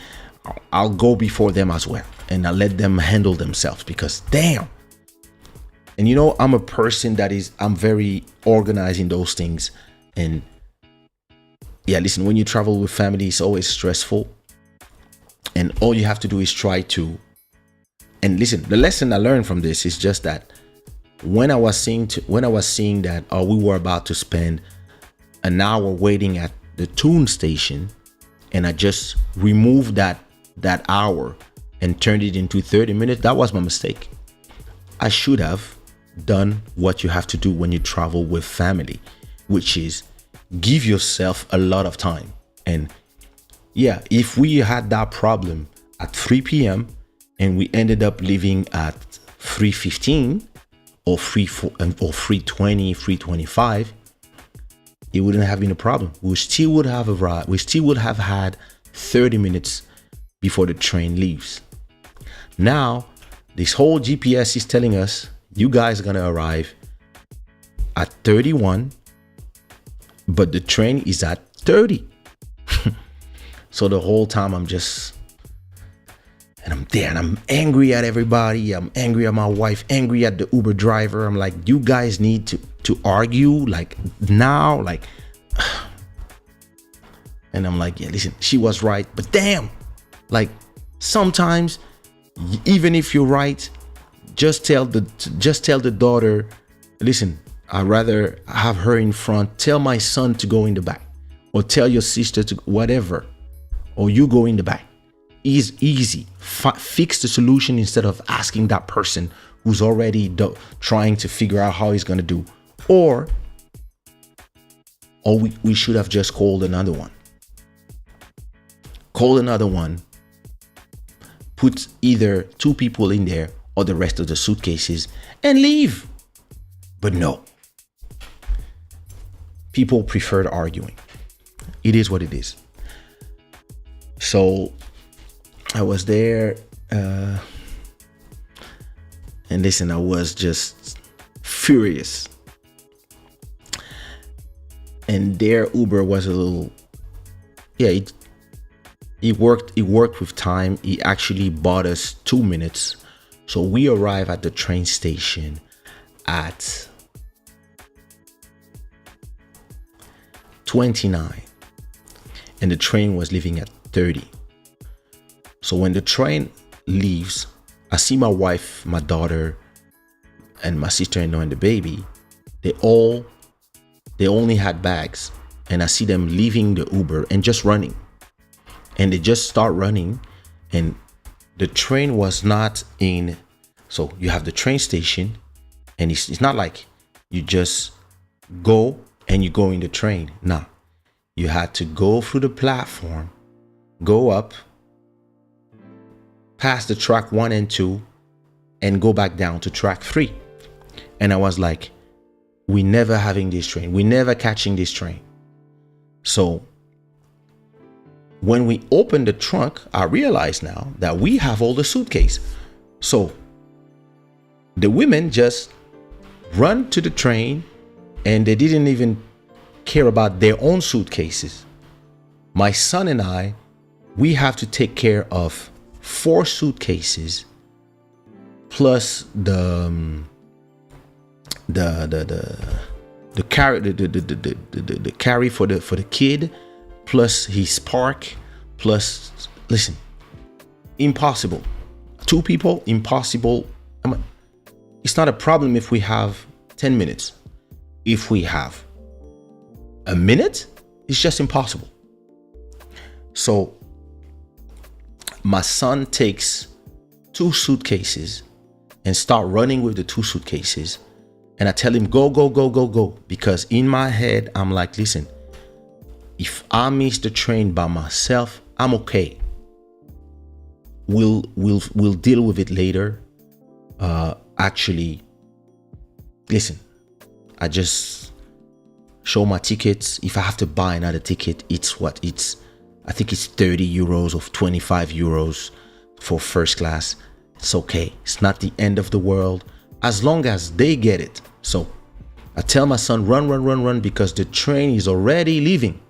I'll go before them as well, and I'll let them handle themselves, because damn. And I'm a person I'm very organized in those things. And yeah, listen, when you travel with family, it's always stressful, and all you have to do is try to. And listen, the lesson I learned from this is just that when I was seeing that we were about to spend an hour waiting at the tune station, and I just removed that hour and turned it into 30 minutes, that was my mistake. I should have done what you have to do when you travel with family, which is give yourself a lot of time. And yeah, if we had that problem at 3 p.m. and we ended up leaving at 3:15 or 3:20, 3:25, it wouldn't have been a problem. We still would have arrived. We still would have had 30 minutes before the train leaves. Now, this whole GPS is telling us you guys are gonna arrive at 31, but the train is at 30. So the whole time I'm there, and I'm angry at everybody. I'm angry at my wife, angry at the Uber driver. I'm like, you guys need to argue like now, like. And I'm like, yeah, listen, she was right, but damn, like sometimes even if you're right, just tell the daughter, listen, I'd rather have her in front. Tell my son to go in the back, or tell your sister to whatever, or you go in the back. Is easy. Fix the solution instead of asking that person who's already trying to figure out how he's gonna do. Or we should have just called another one. Put either 2 people in there, or the rest of the suitcases and leave. But no, people preferred arguing. It is what it is. So I was there, and listen, I was just furious. And their Uber was a little, yeah, it worked with time. He actually bought us 2 minutes. So we arrived at the train station at 29, and the train was leaving at 30. So when the train leaves, I see my wife, my daughter, and my sister-in-law and the baby. They only had bags, and I see them leaving the Uber and just running. And they just start running, and the train was not in. So you have the train station, and it's not like you just go and you go in the train. No, you had to go through the platform, go up, pass the track 1 and 2, and go back down to track 3. And I was like, we never having this train. We never catching this train. So when we opened the trunk, I realized now that we have all the suitcase. So the women just run to the train, and they didn't even care about their own suitcases. My son and I, we have to take care of 4 suitcases plus the carry for the kid, plus his park, plus, listen, impossible. 2 people, impossible. It's not a problem if we have 10 minutes. If we have a minute, it's just impossible. So my son takes 2 suitcases and start running with the 2 suitcases. And I tell him, go, go, go, go, go. Because in my head, I'm like, listen, if I miss the train by myself, I'm okay. We'll deal with it later. Actually, listen, I just show my tickets. If I have to buy another ticket, I think it's 30 euros or 25 euros for first class. It's okay. It's not the end of the world as long as they get it. So I tell my son, run, because the train is already leaving.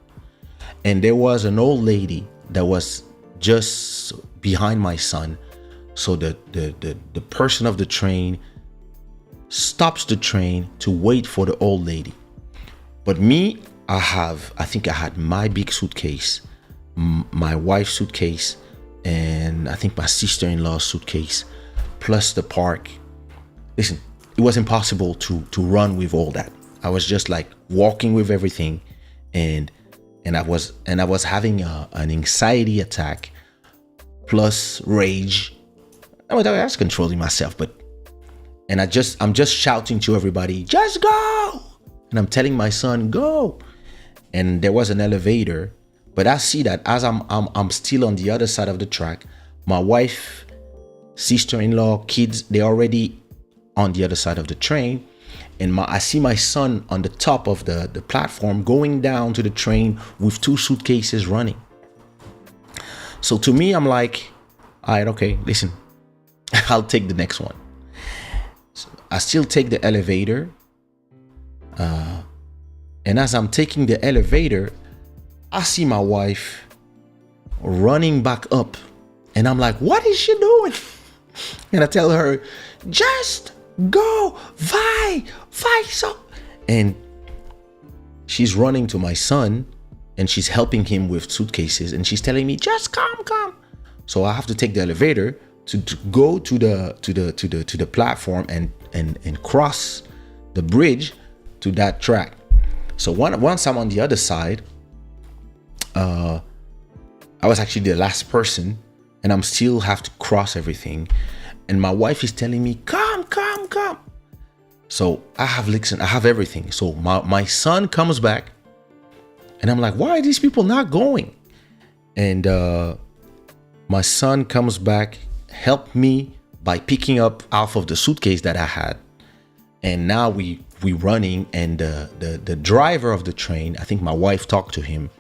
And there was an old lady that was just behind my son. So the person of the train stops the train to wait for the old lady. But me, I think I had my big suitcase, my wife's suitcase, and I think my sister-in-law's suitcase, plus the park. Listen, it was impossible to run with all that. I was just like walking with everything, and I was having an anxiety attack plus rage. I was controlling myself, I'm just shouting to everybody, just go! And I'm telling my son, go! And there was an elevator, but I see that as I'm still on the other side of the track, my wife, sister-in-law, kids, they're already on the other side of the train. And I see my son on the top of the platform going down to the train with 2 suitcases running. So to me, I'm like, all right, okay, listen, I'll take the next one. So I still take the elevator. And as I'm taking the elevator, I see my wife running back up. And I'm like, what is she doing? And I tell her, just go, vai so. And she's running to my son, and she's helping him with suitcases, and she's telling me, just come. So I have to take the elevator to go to the platform and cross the bridge to that track. So once I'm on the other side, I was actually the last person, and I'm still have to cross everything. And my wife is telling me, come. So I have everything. So my son comes back, and I'm like, why are these people not going? And my son comes back, help me by picking up half of the suitcase that I had. And now we running, and the driver of the train, I think my wife talked to him,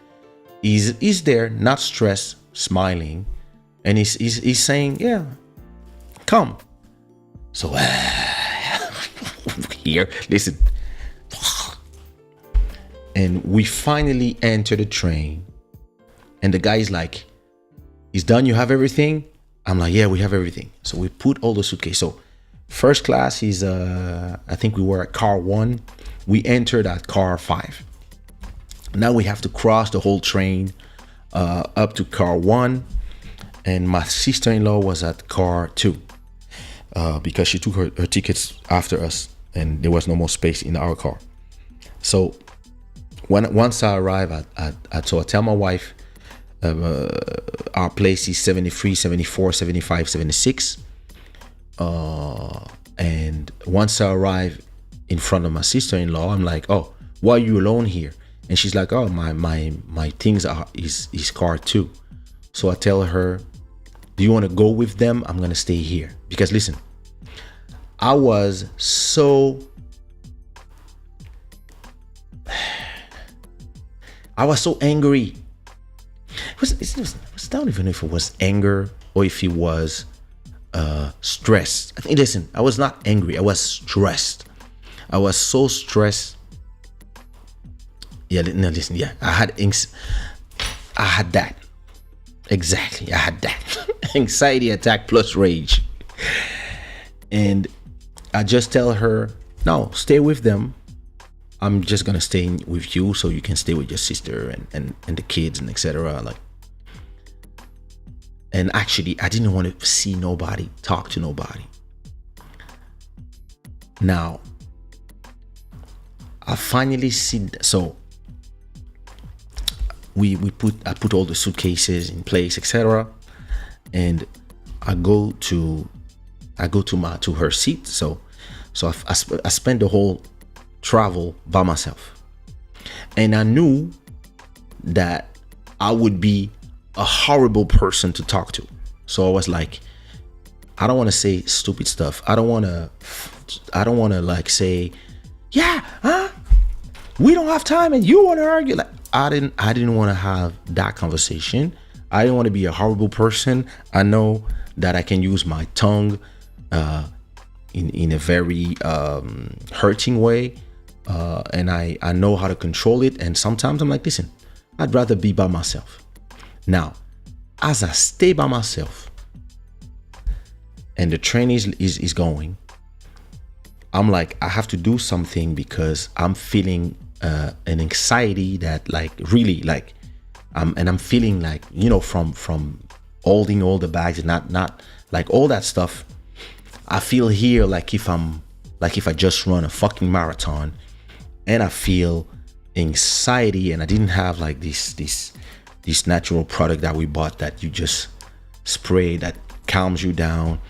is there, not stressed, smiling, and he's saying, yeah, come. So here, listen. And we finally enter the train, and the guy is like, "He's done, you have everything?" I'm like, "Yeah, we have everything." So we put all the suitcase. So first class is I think we were at car 1. We entered at car 5. Now we have to cross the whole train up to car 1, and my sister-in-law was at car 2 because she took her tickets after us, and there was no more space in our car. So once I arrive so I tell my wife, our place is 73, 74, 75, 76. And once I arrive in front of my sister-in-law, I'm like, "Oh, why are you alone here?" And she's like, "Oh, my things is car 2. So I tell her, "Do you want to go with them? I'm gonna stay here." Because listen, I was so angry. I don't even know if it was anger or if it was stress. I think, listen, I was not angry. I was stressed. I was so stressed. Yeah, no, listen. Yeah, I had that. Exactly, I had that. Anxiety attack plus rage. And I just tell her, "No, stay with them. I'm just gonna stay with you so you can stay with your sister and the kids and etc." Like, and actually I didn't want to see nobody, talk to nobody. Now I finally see, so I put all the suitcases in place, etc. And I go to her seat. So I spent the whole travel by myself, and I knew that I would be a horrible person to talk to. So I was like, I don't want to say stupid stuff. I don't want to like say, "Yeah, huh? We don't have time and you want to argue." Like, I didn't want to have that conversation. I didn't want to be a horrible person. I know that I can use my tongue in a very hurting way, and I know how to control it. And sometimes I'm like, listen, I'd rather be by myself. Now, as I stay by myself and the train is going, I'm like, I have to do something because I'm feeling an anxiety that, like, really, like, and I'm feeling like, from holding all the bags and not like all that stuff. I feel here like if I just run a fucking marathon, and I feel anxiety, and I didn't have like this natural product that we bought that you just spray that calms you down,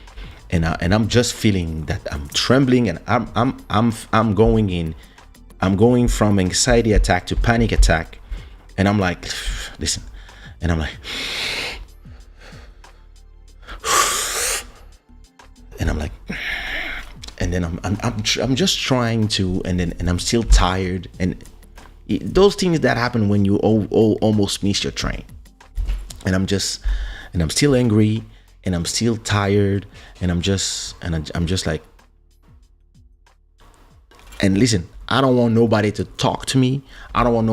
and I'm just feeling that I'm trembling, and I'm going from anxiety attack to panic attack, and I'm like, listen, and I'm like, and I'm like, and then I'm just trying to, and I'm still tired, and those things that happen when you almost miss your train, and I'm still angry, and I'm still tired, and I'm just like, and listen, I don't want nobody to talk to me. I don't want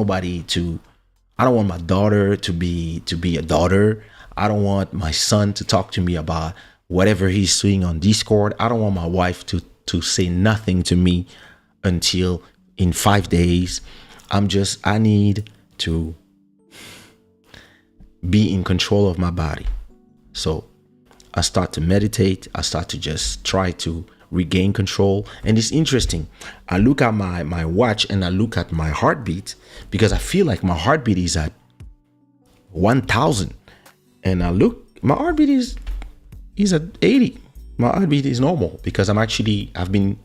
my daughter to be a daughter. I don't want my son to talk to me about whatever he's seeing on Discord. I don't want my wife to say nothing to me until in 5 days. I need to be in control of my body. So I start to meditate. I start to just try to regain control. And it's interesting. I look at my watch, and I look at my heartbeat, because I feel like my heartbeat is at 1,000. And I look, my heartbeat is at 80. My heartbeat is normal because I've been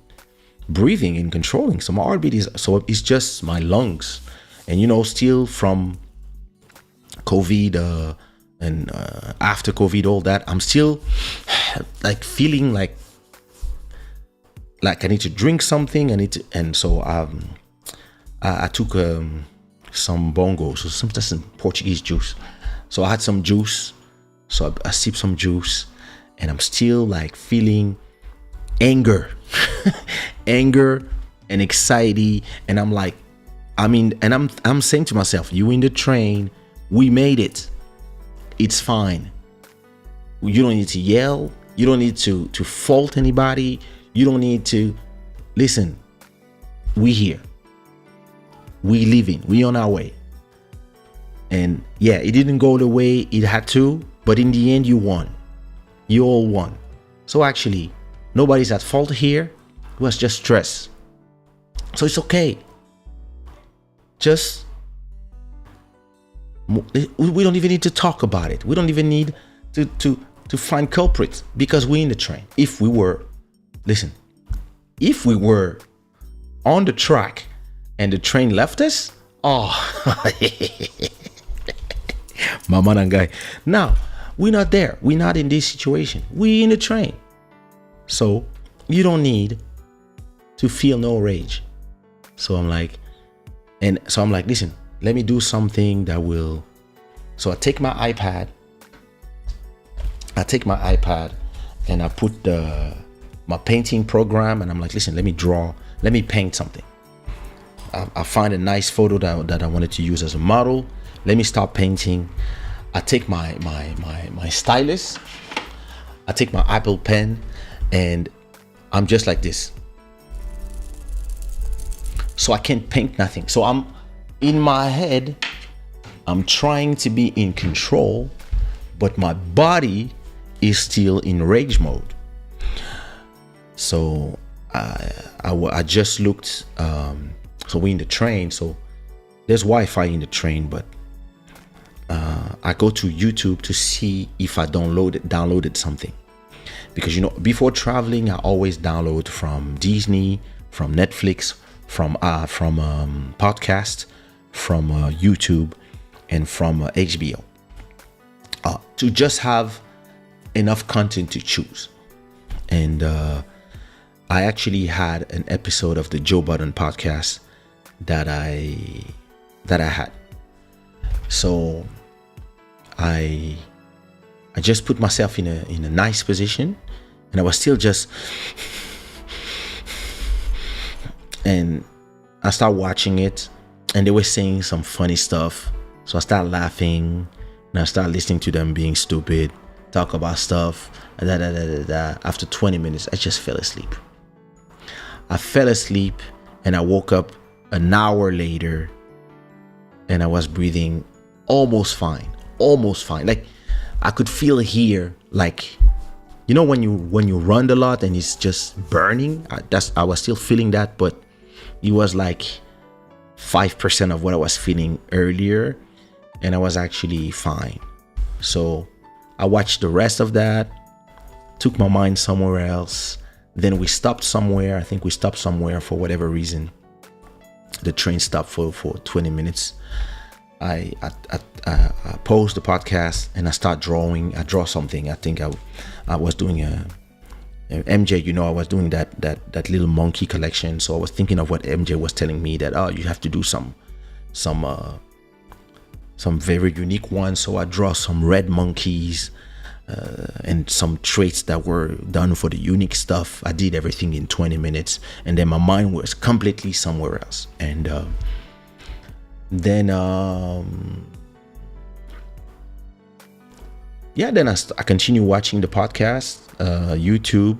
breathing and controlling. So my heartbeat it's just my lungs. And still from COVID and after COVID, all that, I'm still like feeling like I need to drink something. And so I took some bongo, so some Portuguese juice. So I had some juice, so I sipped some juice, and I'm still like feeling anger, anger and anxiety, and I'm like, and I'm saying to myself, you in the train, we made it. It's fine. You don't need to yell. You don't need to fault anybody. You don't need to listen. We here. We living. We on our way. And yeah, it didn't go the way it had to, but in the end, you won. You all won. So actually, nobody's at fault here. It was just stress. So it's okay. Just, we don't even need to talk about it. We don't even need to find culprits, because we're in the train. If we were on the track and the train left us, mama and guy. Now, we're not there. We're not in this situation. We're in the train. So you don't need to feel no rage. So I'm like, listen, let me do something that will. So I take my iPad and I put my painting program, and I'm like, listen, let me paint something. I find a nice photo that I wanted to use as a model. Let me start painting. I take my stylus, I take my Apple pen, and I'm just like this. So I can't paint nothing. So I'm in my head, I'm trying to be in control, but my body is still in rage mode. So I just looked. So we're in the train. So there's Wi-Fi in the train, but I go to YouTube to see if I downloaded something, because before traveling I always download from Disney, from Netflix, from podcast, from YouTube, and from HBO, to just have enough content to choose. And I actually had an episode of the Joe Budden podcast that I had. So I just put myself in a nice position, and I was still just, and I started watching it, and they were saying some funny stuff. So I started laughing, and I started listening to them being stupid, talk about stuff, After 20 minutes, I just fell asleep. And I woke up an hour later, and I was breathing almost fine. Like I could feel here, like, when you run a lot and it's just burning. I was still feeling that, but it was like 5% of what I was feeling earlier, and I was actually fine. So I watched the rest of that, took my mind somewhere else. Then we stopped somewhere. I think we stopped somewhere for whatever reason. The train stopped for 20 minutes. I paused the podcast and I start drawing. I draw something. I think I was doing a MJ. I was doing that little monkey collection. So I was thinking of what MJ was telling me, that you have to do some very unique ones. So I draw some red monkeys and some traits that were done for the unique stuff. I did everything in 20 minutes, and then my mind was completely somewhere else. And then I continue watching the podcast, YouTube,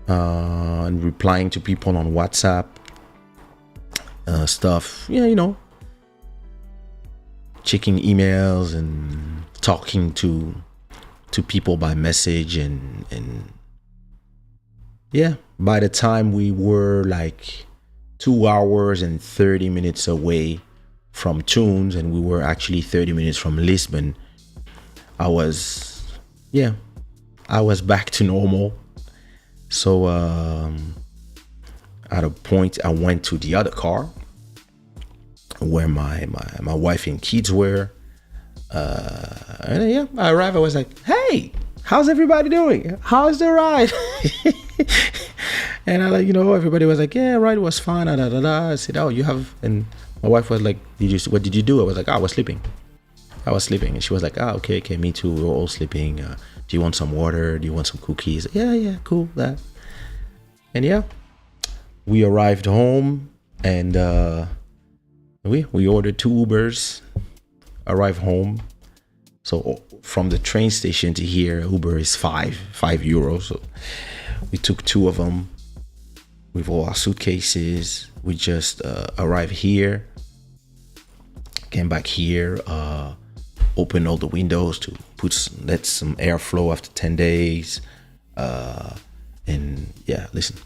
and replying to people on WhatsApp, stuff. Checking emails and talking to people by message, and by the time we were like 2 hours and 30 minutes away from Tunes, and we were actually 30 minutes from Lisbon, I was back to normal. So at a point I went to the other car where my wife and kids were. And then, yeah, I arrived. I was like, hey, how's everybody doing? How's the ride? And I like, everybody was like, yeah, ride was fine. Da, da, da, da. I said, oh, you have, and my wife was like, what did you do? I was like, I was sleeping. And she was like, okay, me too. We were all sleeping. Do you want some water? Do you want some cookies? Yeah, cool, that. And yeah, we arrived home, and we ordered 2 Ubers, arrived home. So from the train station to here, Uber is 5 euros. So we took 2 of them with all our suitcases. We just arrived here, came back here, opened all the windows to let some airflow after 10 days. And yeah, listen,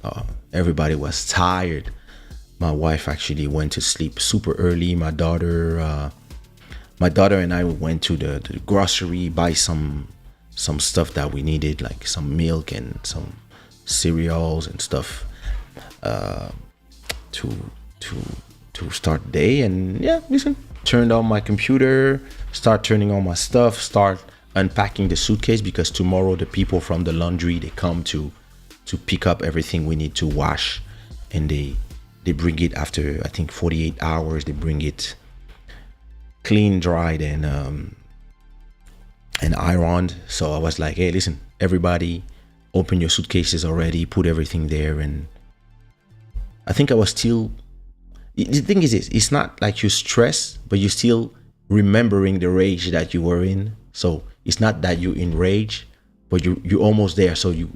everybody was tired. My wife actually went to sleep super early. My daughter and I went to the grocery, buy some stuff that we needed, like some milk and some cereals and stuff, to start the day. And yeah, listen, turned on my computer, start turning on my stuff, start unpacking the suitcase, because tomorrow the people from the laundry, they come to pick up everything we need to wash, and they bring it after, I think, 48 hours. They bring it clean, dried, and ironed. So I was like, hey, listen, everybody, open your suitcases already, put everything there. And I think I was still, the thing is this, it's not like you're stressed, but you're still remembering the rage that you were in. So it's not that you're in rage, but you're almost there. So you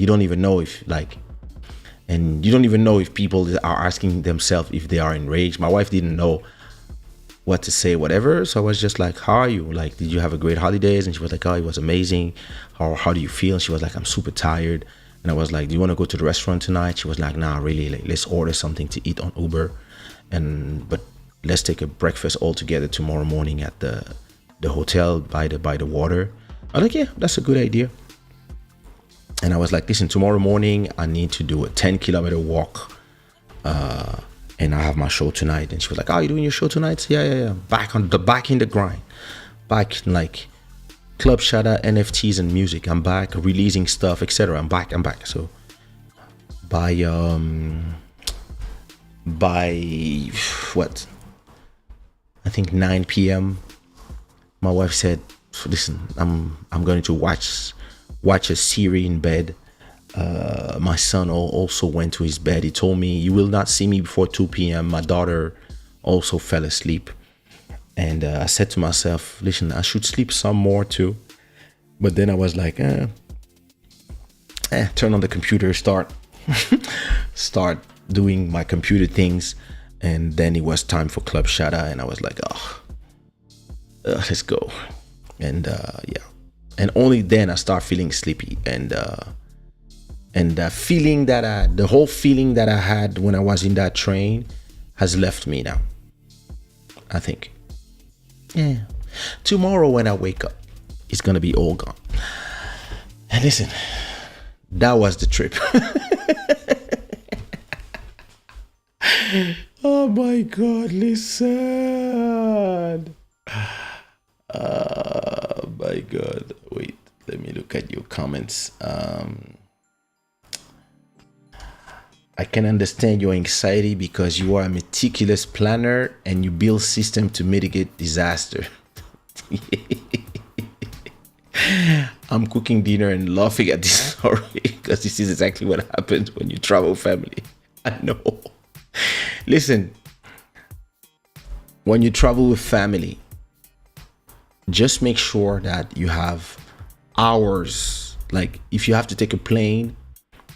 don't even know if, like, and you don't even know if people are asking themselves if they are in rage. My wife didn't know what to say, whatever. So I was just like, how are you? Like, did you have a great holidays? And she was like, oh, it was amazing. How do you feel? And she was like, I'm super tired. And I was like, do you want to go to the restaurant tonight? She was like, nah, really, like, let's order something to eat on Uber. But let's take a breakfast all together tomorrow morning at the hotel by the water. I was like, yeah, that's a good idea. And I was like, listen, tomorrow morning I need to do a 10-kilometer walk, and I have my show tonight. And she was like, oh, you doing your show tonight? So, yeah. Back in the grind, back in like Club Shada, NFTs and music. I'm back releasing stuff, etc. I'm back. So by what, I think 9 p.m. my wife said, listen, I'm going to watch a series in bed. My son also went to his bed. He told me, you will not see me before 2 p.m. My daughter also fell asleep. And I said to myself, listen, I should sleep some more too. But then I was like, turn on the computer, start doing my computer things. And then it was time for Club Shada. And I was like, let's go. And yeah. And only then I start feeling sleepy. And the feeling the whole feeling that I had when I was in that train has left me now, I think. Yeah. Tomorrow when I wake up, it's going to be all gone. And listen, that was the trip. Oh my God, listen. Oh my God. Wait, let me look at your comments. I can understand your anxiety because you are a meticulous planner and you build systems to mitigate disaster. I'm cooking dinner and laughing at this story because this is exactly what happens when you travel family. I know. Listen, when you travel with family, just make sure that you have hours. Like if you have to take a plane,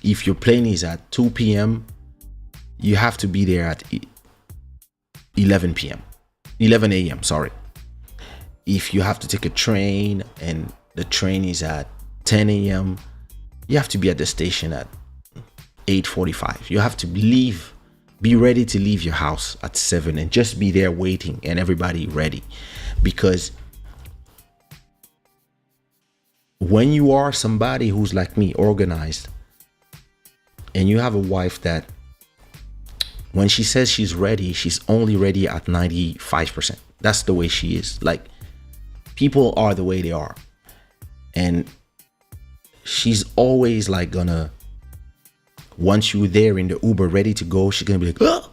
if your plane is at 2 p.m., you have to be there at 11 a.m. Sorry. If you have to take a train and the train is at 10 a.m., you have to be at the station at 8:45. You have to be ready to leave your house at 7 and just be there waiting and everybody ready. Because when you are somebody who's like me, organized, and you have a wife that when she says she's ready, she's only ready at 95%. That's the way she is. Like, people are the way they are. And she's always like gonna, once you're there in the Uber ready to go, she's gonna be like, oh,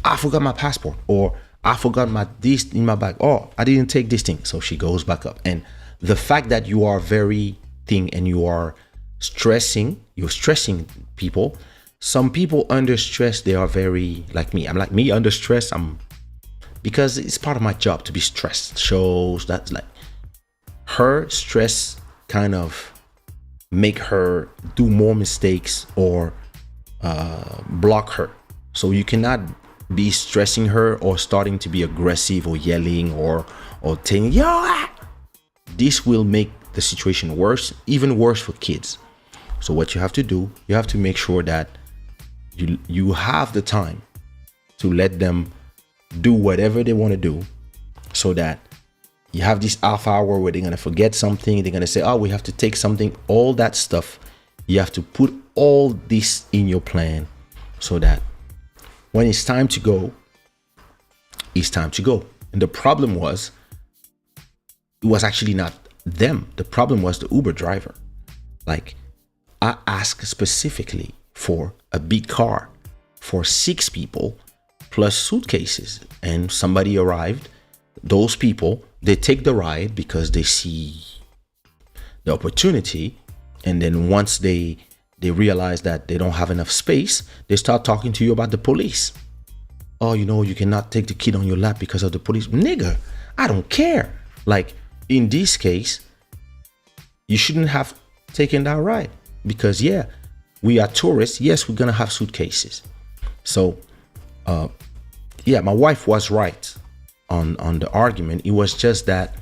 I forgot my passport, or I forgot my this in my bag, oh, I didn't take this thing. So she goes back up. And the fact that you are very thing and you're stressing people. Some people under stress, they are very like me. I'm like me under stress. Because it's part of my job to be stressed. Shows that like her stress kind of make her do more mistakes or block her. So you cannot be stressing her or starting to be aggressive or yelling or saying, yo, this will make the situation worse, even worse for kids. So what you have to do, you have to make sure that you have the time to let them do whatever they want to do, so that you have this half hour where they're going to forget something, they're going to say, oh, we have to take something, all that stuff. You have to put all this in your plan so that when it's time to go, it's time to go. And the problem was, it was actually not them. The problem was the Uber driver. Like, I asked specifically for a big car for 6 people plus suitcases, and somebody arrived. Those people, they take the ride because they see the opportunity, and then once they realize that they don't have enough space, they start talking to you about the police. Oh, you cannot take the kid on your lap because of the police. Nigga, I don't care. Like, in this case, you shouldn't have taken that ride, because yeah, we are tourists. Yes, we're gonna have suitcases. So yeah, my wife was right on the argument. It was just that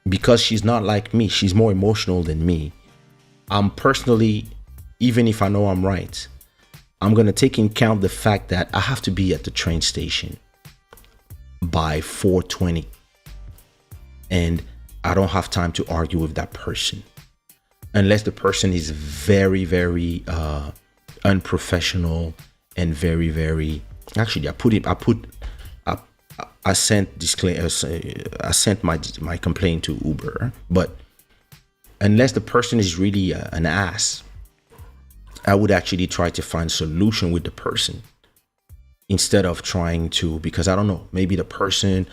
because she's not like me, she's more emotional than me. I'm personally, even if I know I'm right, I'm gonna take in count the fact that I have to be at the train station by 4:20, and I don't have time to argue with that person unless the person is very, very unprofessional and very, very. Actually, I sent my complaint to Uber, but unless the person is really an ass, I would actually try to find solution with the person instead of trying to, because I don't know, maybe the person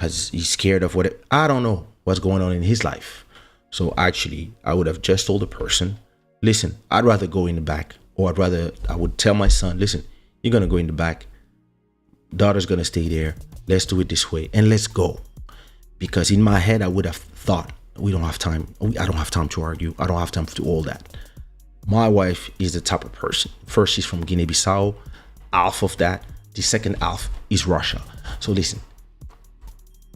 he's scared of what I don't know what's going on in his life. So actually, I would have just told the person, listen, I'd rather go in the back, or I would tell my son, listen, you're gonna go in the back, daughter's gonna stay there, let's do it this way and let's go. Because in my head, I would have thought, we don't have time, I don't have time to argue, I don't have time to do all that. My wife is the type of person, first, she's from Guinea-Bissau, half of that, the second half is Russia. So listen,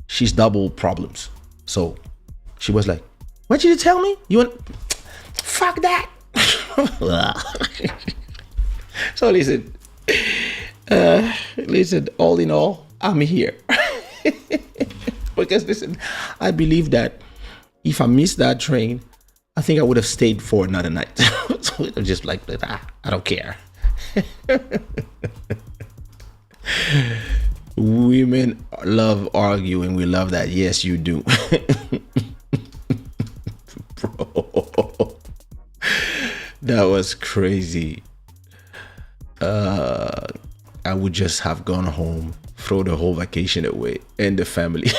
she's double problems. So she was like, what did you tell me? You want, fuck that. So listen, all in all, I'm here. Because listen, I believe that if I missed that train, I think I would have stayed for another night. So I'm just like, I don't care. Women love arguing. We love that. Yes, you do. Bro, that was crazy. I would just have gone home, throw the whole vacation away, and the family.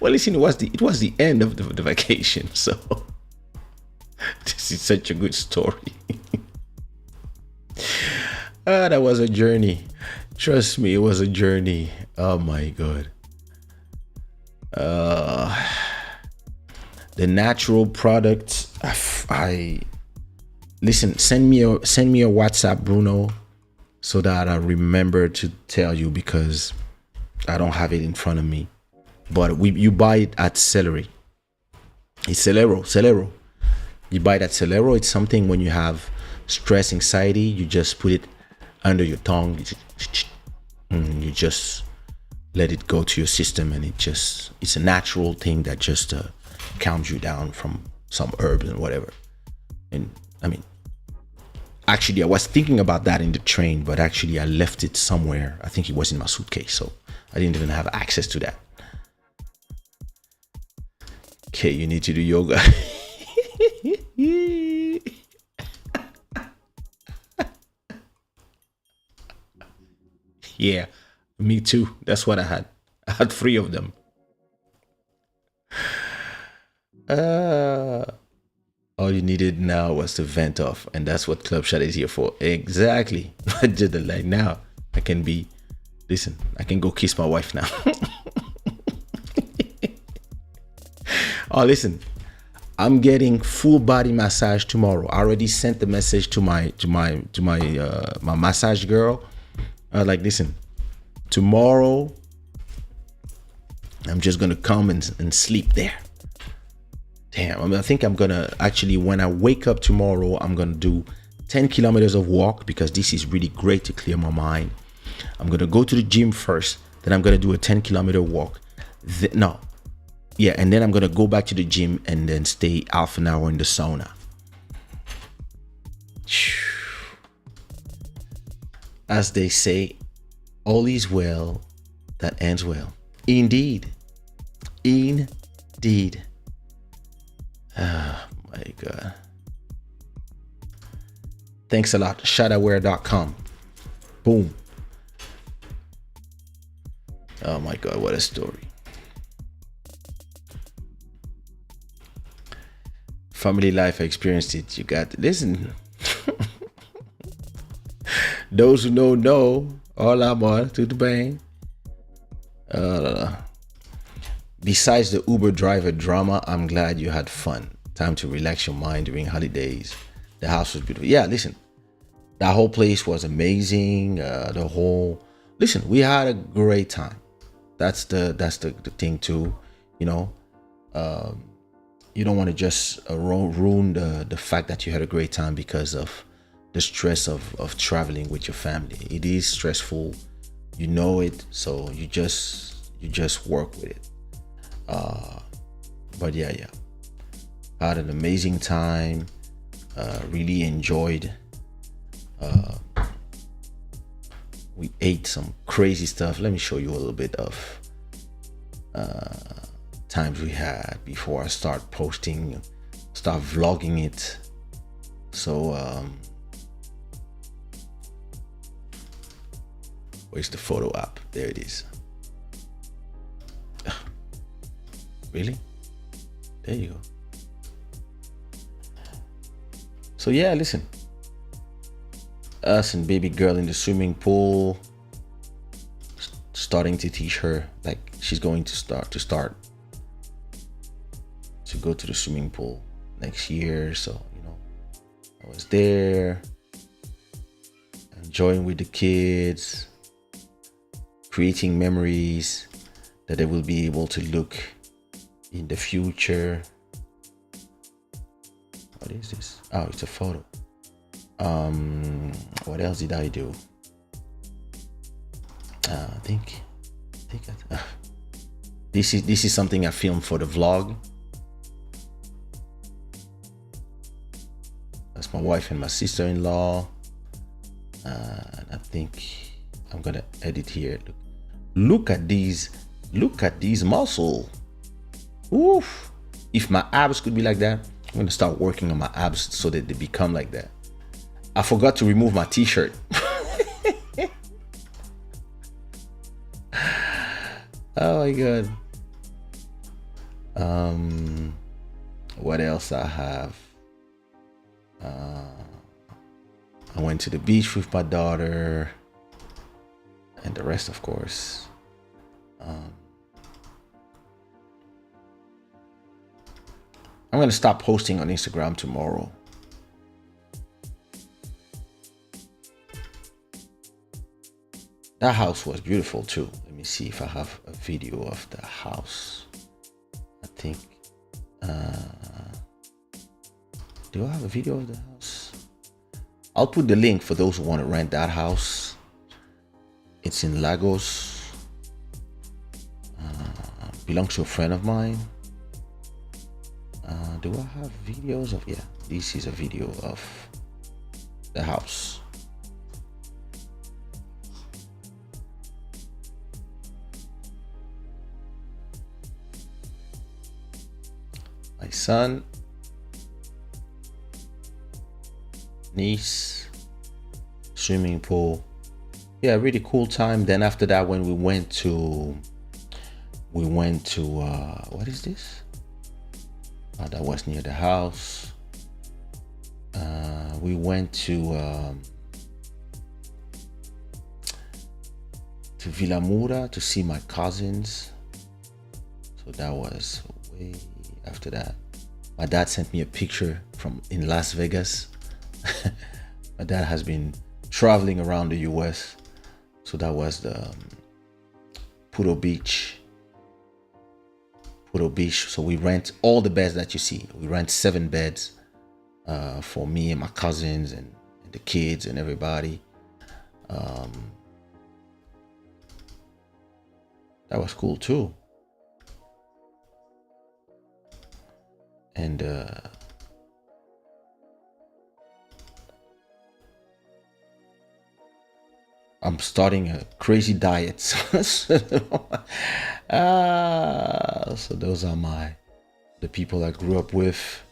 Well, listen, it was the end of the vacation, so this is such a good story. That was a journey. Trust me, it was a journey. Oh my God. The natural products. Listen. Send me a WhatsApp, Bruno, so that I remember to tell you, because I don't have it in front of me. But you buy it at Celery. It's Celero. You buy it at Celero. It's something when you have stress, anxiety, you just put it under your tongue. You just let it go to your system, and it's a natural thing that just calms you down from some herbs and whatever. And I mean, actually, I was thinking about that in the train, but actually I left it somewhere. I think it was in my suitcase, so I didn't even have access to that. Okay, you need to do yoga. Yeah, me too. That's what I had. I had 3 of them. Uh, all you needed now was to vent off, and that's what Club Shada is here for. Exactly. I did it like now. I can be. Listen, I can go kiss my wife now. Oh, listen. I'm getting full body massage tomorrow. I already sent the message to my massage girl. I was like, listen, tomorrow I'm just gonna come and sleep there. Damn, I mean, I think I'm gonna actually, when I wake up tomorrow, I'm gonna do 10 kilometers of walk because this is really great to clear my mind. I'm gonna go to the gym first, then I'm gonna do a 10-kilometer walk. And then I'm gonna go back to the gym and then stay half an hour in the sauna. As they say, all is well that ends well. Indeed. Indeed. Oh my God. Thanks a lot. Shadaware.com. Boom. Oh my God, what a story. Family life, I experienced it. You got to listen. Those who know. Hola, amor, tudo bem? Besides the Uber driver drama, I'm glad you had fun. Time to relax your mind during holidays. The house was beautiful. Yeah, listen, that whole place was amazing. Listen, we had a great time. That's the thing too. You know, you don't want to just ruin the fact that you had a great time because of the stress of traveling with your family. It is stressful, you know it, so you just work with it. But yeah, I had an amazing time. Really enjoyed. We ate some crazy stuff. Let me show you a little bit of times we had before I start vlogging it. So where's the photo app? There it is. Really? There you go. So yeah, listen. Us and baby girl in the swimming pool, starting to teach her, like she's going to start to go to the swimming pool next year. So, you know, I was there enjoying with the kids, creating memories that they will be able to look in the future. What is this? Oh, it's a photo. What else did I do? I think this is something I filmed for the vlog. That's my wife and my sister-in-law. And I think I'm gonna edit here. Look at these muscles. Oof. If my abs could be like that, I'm gonna start working on my abs so that they become like that. I forgot to remove my t-shirt. Oh my God. What else I have? I went to the beach with my daughter and the rest, of course. I'm gonna stop posting on Instagram tomorrow. That house was beautiful too. Let me see if I have a video of the house. I think, do I have a video of the house? I'll put the link for those who want to rent that house. It's in Lagos. Belongs to a friend of mine. Do I have videos of? Yeah, this is a video of the house. my son, niece, swimming pool. Yeah, really cool time. Then after that, when we went to what is this? That was near the house. We went to Villamura to see my cousins. So that was way after that. My dad sent me a picture from in Las Vegas. My dad has been traveling around the US. So that was the Puro Beach. So we rent all the beds that you see. We rent 7 beds for me and my cousins and the kids and everybody. That was cool too. And I'm starting a crazy diet. So those are the people I grew up with.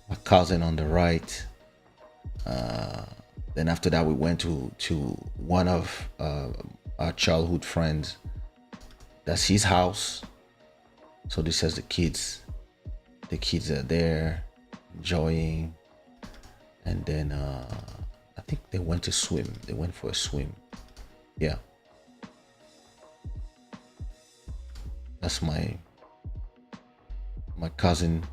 My cousin on the right. Then after that, we went to one of our childhood friends. That's his house. So this has the kids. The kids are there enjoying. And then I think they went to swim. They went for a swim. Yeah. That's my cousin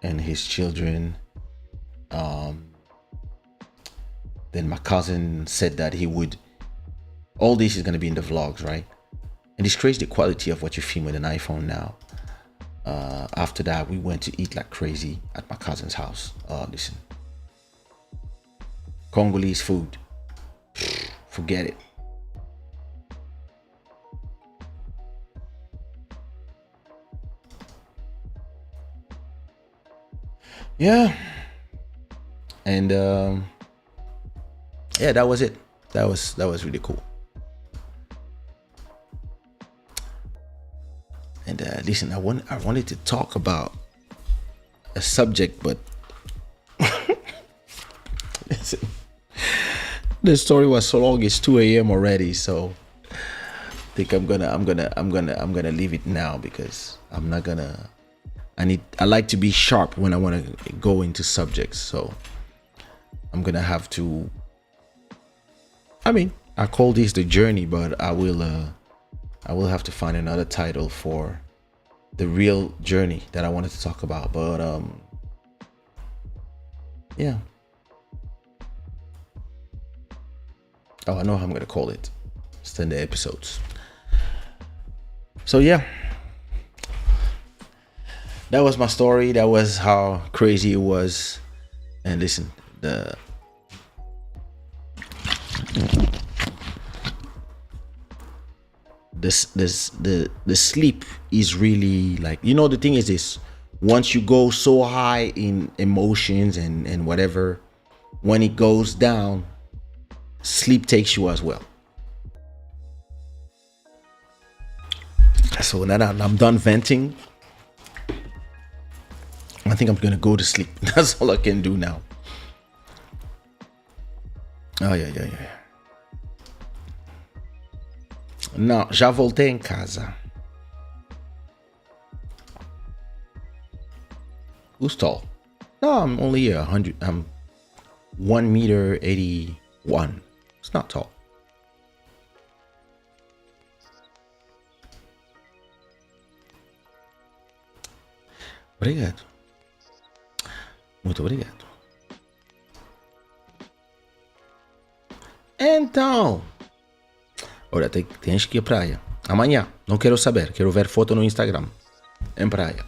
and his children. Then my cousin said that he would, all this is going to be in the vlogs, right? And it's crazy the quality of what you film with an iPhone now. After that, we went to eat like crazy at my cousin's house. Listen, Congolese food, forget it. Yeah. And yeah, that was it. That was really cool. And listen, I wanted to talk about a subject, but listen, the story was so long. It's 2 a.m. already, so I think I'm gonna leave it now because I'm not gonna. I like to be sharp when I want to go into subjects, so I'm gonna have to. I mean, I call this the journey, but I will have to find another title for the real journey that I wanted to talk about. But yeah. Oh, I know how I'm gonna call it. Extend the episodes. So yeah. That was my story. That was how crazy it was. And listen, the sleep is really like, you know, the thing is this: once you go so high in emotions and whatever, when it goes down, sleep takes you as well. So now that I'm done venting, I think I'm gonna go to sleep. That's all I can do now. Oh, yeah. Não, já voltei em casa. Who's tall? No, I'm only 100. I'm 1 meter 81. It's not tall. Obrigado. Muito obrigado. Então, olha, tens que ir à praia. Amanhã, não quero saber. Quero ver foto no Instagram. Em praia.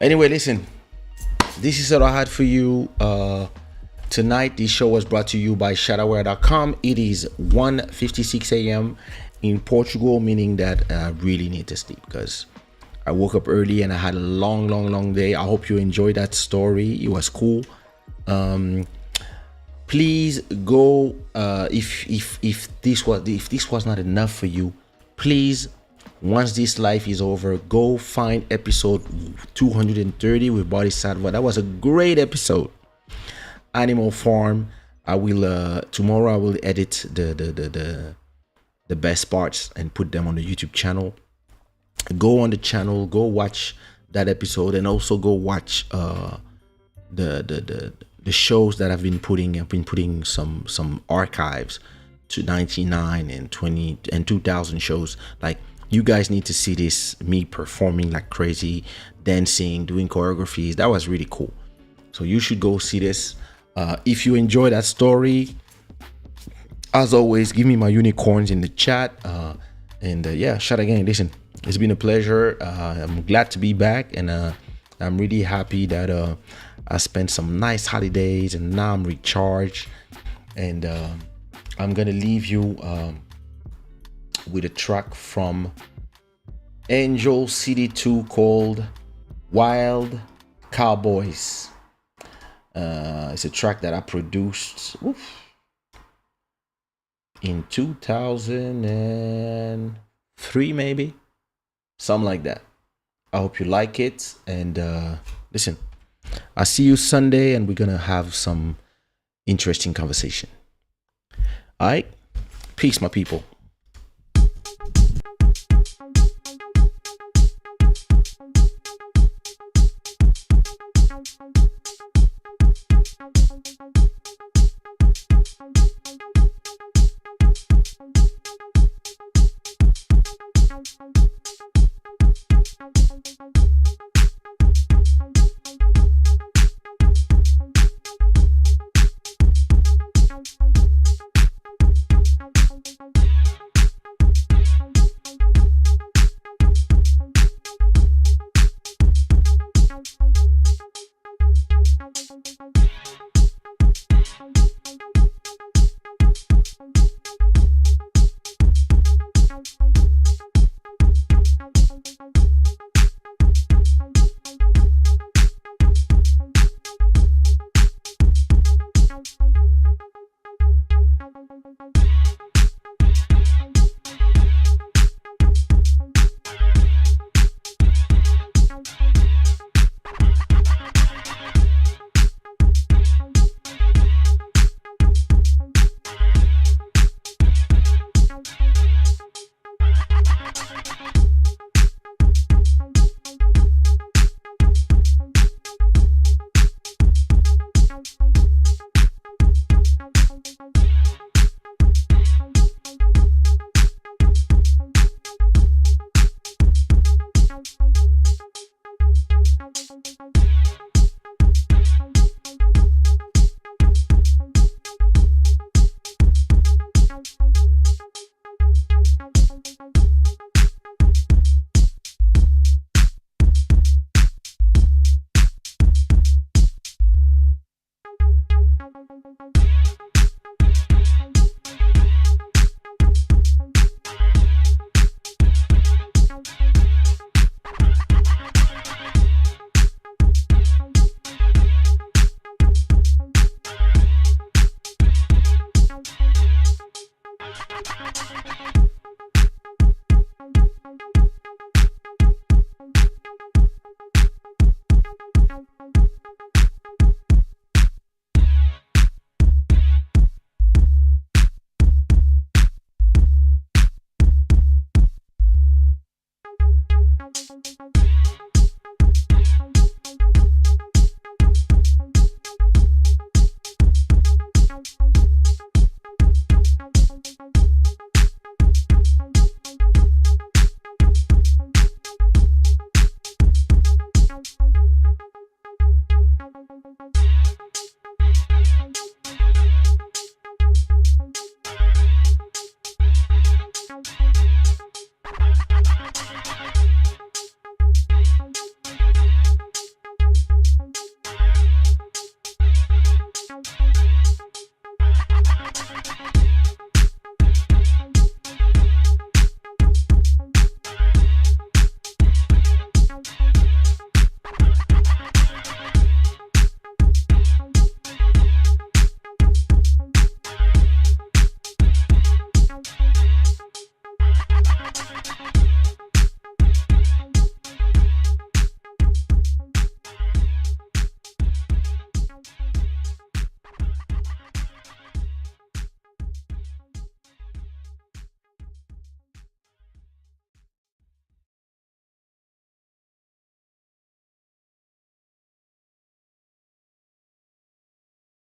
Anyway, listen. This is what I had for you tonight. This show was brought to you by shadaware.com. It is 1:56 a.m. in Portugal, meaning that I really need to sleep because I woke up early and I had a long day. I hope you enjoyed that story. It was cool. Please go if this was not enough for you, please Once this life is over, go find episode 230 with Body Sadva. That was a great episode. Animal Farm. I will tomorrow I will edit the best parts and put them on the YouTube channel. Go on the channel, go watch that episode, and also go watch the shows that I've been putting. I've been putting some archives to 99 and 20 and 2000 shows. Like, you guys need to see this, me performing like crazy, dancing, doing choreographies. That was really cool. So you should go see this. If you enjoy that story, as always, give me my unicorns in the chat. Yeah, Shada gang, listen, it's been a pleasure. I'm glad to be back, and I'm really happy that I spent some nice holidays, and now I'm recharged. And I'm gonna leave you with a track from Angel City 2 called Wild Cowboys. It's a track that I produced in 2003, maybe, something like that. I hope you like it, and listen, I'll see you Sunday, and we're gonna have some interesting conversation. All right, peace, my people.